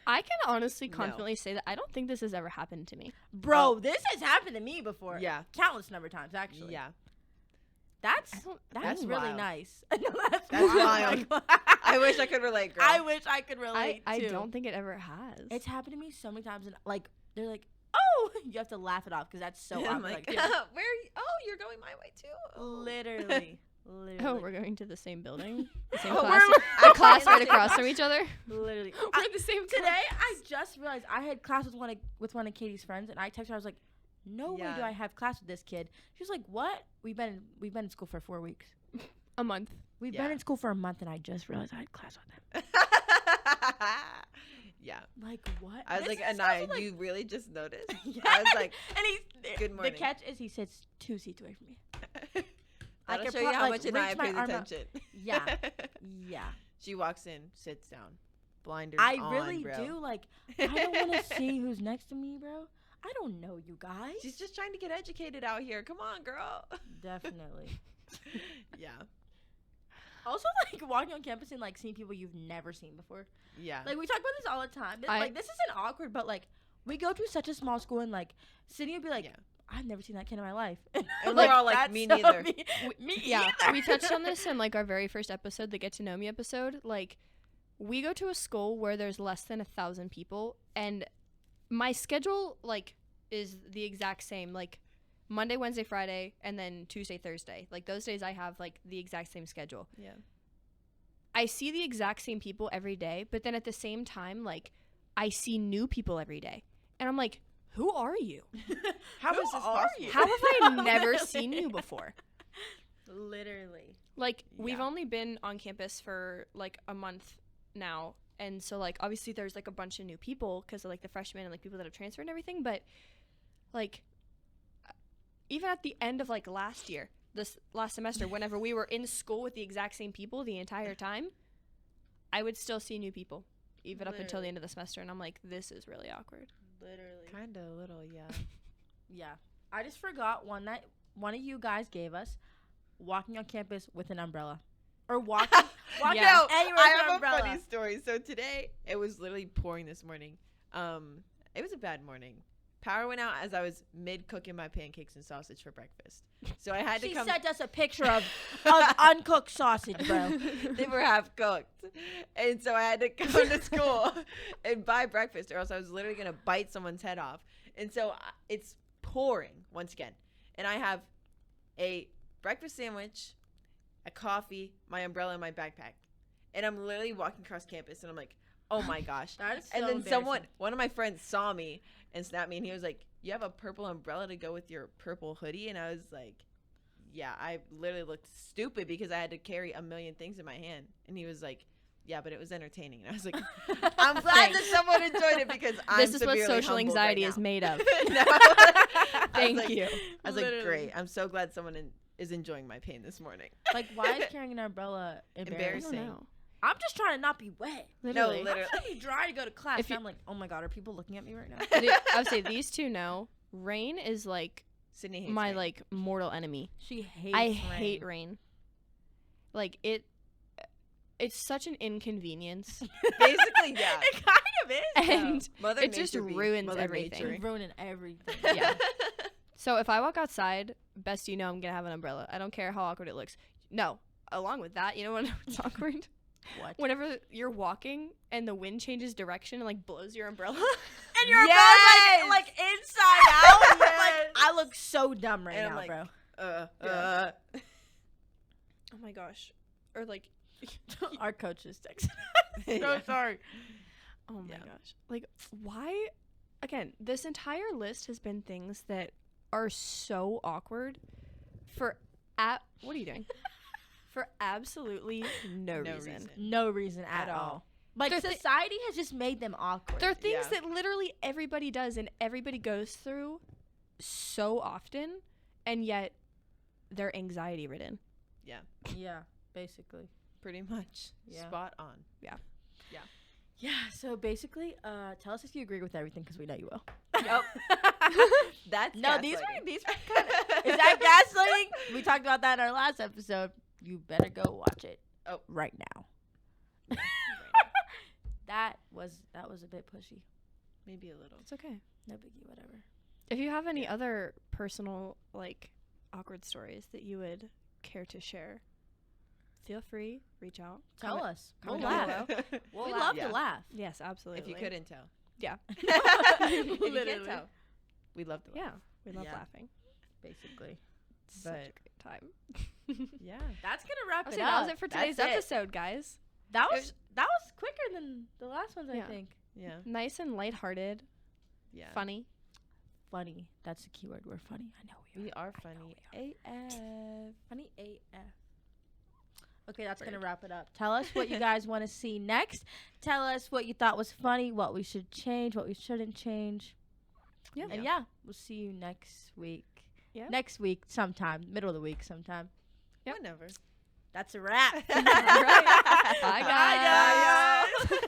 Speaker 2: I can honestly
Speaker 1: No.
Speaker 2: confidently say that I don't think this has ever happened to me.
Speaker 3: Bro,
Speaker 1: Oh.
Speaker 3: this has happened to me before.
Speaker 1: Yeah.
Speaker 3: Countless number of times, actually.
Speaker 1: Yeah.
Speaker 3: That's
Speaker 2: That's
Speaker 3: that's really
Speaker 1: wild.
Speaker 3: nice. No, that's
Speaker 1: wild.
Speaker 3: Like,
Speaker 1: I wish I could relate, girl.
Speaker 3: I wish I could relate.
Speaker 2: I
Speaker 3: too.
Speaker 2: don't think it ever has.
Speaker 3: It's happened to me so many times, and like they're like, "Oh," you have to laugh it off because that's so
Speaker 1: I'm
Speaker 3: awkward.
Speaker 1: like,
Speaker 3: Like,
Speaker 1: where? Oh, you're going my way too.
Speaker 3: literally.
Speaker 2: Oh, we're going to the same building, the same
Speaker 1: Oh,
Speaker 2: class,
Speaker 1: we're
Speaker 2: a class right
Speaker 1: in the
Speaker 2: across
Speaker 1: same
Speaker 2: from each other.
Speaker 3: literally.
Speaker 2: We're in the same
Speaker 3: Today,
Speaker 2: class.
Speaker 3: I just realized I had class with one of Katie's friends, and I texted her. I was like, "No way do
Speaker 1: Yeah.
Speaker 3: I have class with this kid." She was like, "What? We've been in school for 4 weeks.
Speaker 2: A month.
Speaker 3: We've
Speaker 1: Yeah.
Speaker 3: been in school for a month, and I just realized I had class with him."
Speaker 1: Yeah.
Speaker 3: Like what?
Speaker 1: I was
Speaker 3: This
Speaker 1: like,
Speaker 3: is
Speaker 1: Anaya,
Speaker 3: also, like-
Speaker 1: you really just noticed?
Speaker 3: Yeah.
Speaker 1: I was like,
Speaker 3: and he's
Speaker 1: good morning.
Speaker 3: The catch is he sits 2 seats away from me. I
Speaker 1: that'll
Speaker 3: could
Speaker 1: show you
Speaker 3: pro-
Speaker 1: how
Speaker 3: like,
Speaker 1: much
Speaker 3: reach
Speaker 1: Anaya
Speaker 3: my
Speaker 1: pays
Speaker 3: arm out.
Speaker 1: attention.
Speaker 3: Yeah. Yeah.
Speaker 1: She walks in, sits down, blinders
Speaker 3: I
Speaker 1: on,
Speaker 3: really
Speaker 1: bro.
Speaker 3: do. Like, I don't want to see who's next to me, bro. I don't know you guys.
Speaker 1: She's just trying to get educated out here. Come on, girl.
Speaker 3: Definitely.
Speaker 1: Yeah.
Speaker 3: Also, like, walking on campus and, like, seeing people you've never seen before.
Speaker 1: Yeah.
Speaker 3: Like, we talk about this all the time. This,
Speaker 2: I-
Speaker 3: like, this isn't awkward, but, like, we go to such a small school and, like, Sydney would be like,
Speaker 1: Yeah.
Speaker 3: I've never seen that kid in my life.
Speaker 1: And
Speaker 3: I'm
Speaker 1: we're all like,
Speaker 3: "That's
Speaker 1: "Me
Speaker 3: so
Speaker 1: neither."
Speaker 3: Me
Speaker 2: Yeah,
Speaker 3: either.
Speaker 2: we touched on this in like our very first episode, the Get to Know Me episode. Like, we go to a school where there's less than 1,000 people, and my schedule like is the exact same. Like Monday, Wednesday, Friday, and then Tuesday, Thursday. Like those days, I have like the exact same schedule.
Speaker 1: Yeah.
Speaker 2: I see the exact same people every day, but then at the same time, like I see new people every day, and I'm like, who are you?
Speaker 1: How
Speaker 3: Who
Speaker 1: is this
Speaker 3: are
Speaker 1: possible?
Speaker 3: you?
Speaker 2: How have I never
Speaker 3: Literally.
Speaker 2: seen you before?
Speaker 3: Literally.
Speaker 2: Like we've
Speaker 1: Yeah.
Speaker 2: only been on campus for like a month now, and so like obviously there's like a bunch of new people because of like the freshmen and like people that have transferred and everything, but like even at the end of like last year, this last semester, whenever we were in school with the exact same people the entire time, I would still see new people even up until
Speaker 3: Literally.
Speaker 2: the end of the semester, and I'm like, this is really awkward.
Speaker 3: Literally.
Speaker 1: Kind of a little, yeah.
Speaker 3: Yeah. I just forgot one that one of you guys gave us walking on campus with an umbrella. Or walking
Speaker 2: Yeah.
Speaker 1: No,
Speaker 3: anywhere
Speaker 1: I
Speaker 3: with an
Speaker 1: have
Speaker 3: umbrella.
Speaker 1: a funny story. So today, it was literally pouring this morning. It was a bad morning. Power went out as I was mid cooking my pancakes and sausage for breakfast. So I had to
Speaker 3: She
Speaker 1: come.
Speaker 3: sent us a picture of uncooked sausage, bro.
Speaker 1: They were half cooked, and so I had to come to school and buy breakfast, or else I was literally gonna bite someone's head off. And so it's pouring once again, and I have a breakfast sandwich, a coffee, my umbrella, and my backpack, and I'm literally walking across campus, and I'm like, oh my gosh.
Speaker 3: That is so
Speaker 1: And then
Speaker 3: embarrassing.
Speaker 1: one of my friends saw me and snapped me, and he was like, you have a purple umbrella to go with your purple hoodie? And I was like, yeah, I literally looked stupid because I had to carry a million things in my hand. And he was like, yeah, but it was entertaining. And I was like, I'm glad that someone enjoyed it because I'm
Speaker 2: This is what
Speaker 1: severely
Speaker 2: social
Speaker 1: humbled
Speaker 2: anxiety
Speaker 1: right
Speaker 2: is
Speaker 1: now.
Speaker 2: made of.
Speaker 1: No.
Speaker 2: Thank you.
Speaker 1: I was like,
Speaker 3: Literally.
Speaker 1: great. I'm so glad someone is enjoying my pain this morning.
Speaker 3: Like, why is carrying an umbrella
Speaker 2: I
Speaker 3: embarrassing?
Speaker 2: don't know.
Speaker 3: I'm just trying to not be wet.
Speaker 2: Literally.
Speaker 1: literally.
Speaker 3: I'm trying to be dry to go to class.
Speaker 2: If
Speaker 3: And
Speaker 2: you-
Speaker 3: I'm like, oh my God, are people looking at me right now?
Speaker 2: I would say these two know. Rain is like
Speaker 1: Sydney hates
Speaker 2: my
Speaker 1: rain.
Speaker 2: like mortal enemy.
Speaker 3: She hates
Speaker 2: I
Speaker 3: rain.
Speaker 2: hate rain. Like it's such an inconvenience.
Speaker 1: Basically, yeah.
Speaker 3: It kind of is.
Speaker 2: And
Speaker 1: Mother
Speaker 2: it just
Speaker 1: Nature be
Speaker 2: ruins
Speaker 1: Mother
Speaker 2: everything.
Speaker 1: Nature.
Speaker 3: It's ruining everything.
Speaker 2: Yeah. So if I walk outside, best you know I'm gonna have an umbrella. I don't care how awkward it looks. No. Along with that, you know what? It's awkward.
Speaker 3: What?
Speaker 2: Whenever you're walking and the wind changes direction and like blows your umbrella.
Speaker 3: And your
Speaker 1: Yes!
Speaker 3: umbrella's like inside out.
Speaker 1: Yes!
Speaker 3: Like, I look so dumb right
Speaker 1: And I'm
Speaker 3: now,
Speaker 1: like,
Speaker 3: bro.
Speaker 1: Yeah.
Speaker 2: Oh my gosh. Or like
Speaker 3: Our coach is texting.
Speaker 1: Yeah.
Speaker 3: Sorry.
Speaker 2: oh my
Speaker 1: Yeah.
Speaker 2: gosh. Like why again, this entire list has been things that are so awkward for what are you doing? For absolutely no reason.
Speaker 3: No reason at
Speaker 1: At
Speaker 3: all.
Speaker 1: all.
Speaker 3: Like,
Speaker 2: They're thi-
Speaker 3: society has just made them awkward.
Speaker 2: They're things
Speaker 1: Yeah.
Speaker 2: that literally everybody does and everybody goes through so often, and yet they're anxiety ridden.
Speaker 3: Yeah, basically.
Speaker 1: Pretty much.
Speaker 3: Yeah.
Speaker 1: Spot on.
Speaker 3: Yeah, so basically, tell us if you agree with everything because we know you will.
Speaker 1: Yep. That's
Speaker 3: No,
Speaker 1: gaslighting.
Speaker 3: these were kind of. Is that gaslighting? We talked about that in our last episode. You better go watch it.
Speaker 1: Oh.
Speaker 3: Right now. That was a bit pushy.
Speaker 1: Maybe a little.
Speaker 2: It's okay.
Speaker 3: No biggie, whatever.
Speaker 2: If you have any
Speaker 1: Yeah.
Speaker 2: other personal, like, awkward stories that you would care to share, feel free, reach out.
Speaker 3: Tell
Speaker 2: Comment-
Speaker 3: us. We'll
Speaker 2: comment
Speaker 3: laugh.
Speaker 2: below.
Speaker 1: We'll
Speaker 3: We
Speaker 1: laugh.
Speaker 3: love
Speaker 1: Yeah.
Speaker 3: to laugh.
Speaker 2: Yes, absolutely.
Speaker 1: If you couldn't tell.
Speaker 2: Yeah.
Speaker 1: If you
Speaker 3: Literally.
Speaker 1: can't tell. We'd love to laugh.
Speaker 2: Yeah. We love
Speaker 3: Yeah.
Speaker 2: laughing.
Speaker 3: Basically.
Speaker 2: Such a
Speaker 1: But-
Speaker 2: great time.
Speaker 1: Yeah.
Speaker 3: That's gonna wrap
Speaker 2: I'll
Speaker 3: it
Speaker 2: say
Speaker 3: up.
Speaker 2: that was it for
Speaker 1: That's
Speaker 2: today's
Speaker 1: it.
Speaker 2: episode, guys.
Speaker 3: That was quicker than the last ones, I
Speaker 2: Yeah.
Speaker 3: think.
Speaker 1: Yeah.
Speaker 2: Nice and lighthearted,
Speaker 1: Yeah.
Speaker 2: funny.
Speaker 3: Funny. That's the keyword. We're funny. I know we are.
Speaker 1: We are funny. AF.
Speaker 3: Funny AF. Okay, that's going to
Speaker 2: Word.
Speaker 3: wrap it up. Tell us what you guys want to see next. Tell us what you thought was funny, what we should change, what we shouldn't change.
Speaker 2: Yeah.
Speaker 3: And yeah, we'll see you next week.
Speaker 2: Yeah.
Speaker 3: Next week sometime, middle of the week sometime.
Speaker 2: Yep.
Speaker 1: Whenever.
Speaker 3: That's a wrap.
Speaker 2: All right. Bye,
Speaker 3: Bye,
Speaker 2: guys.
Speaker 3: guys.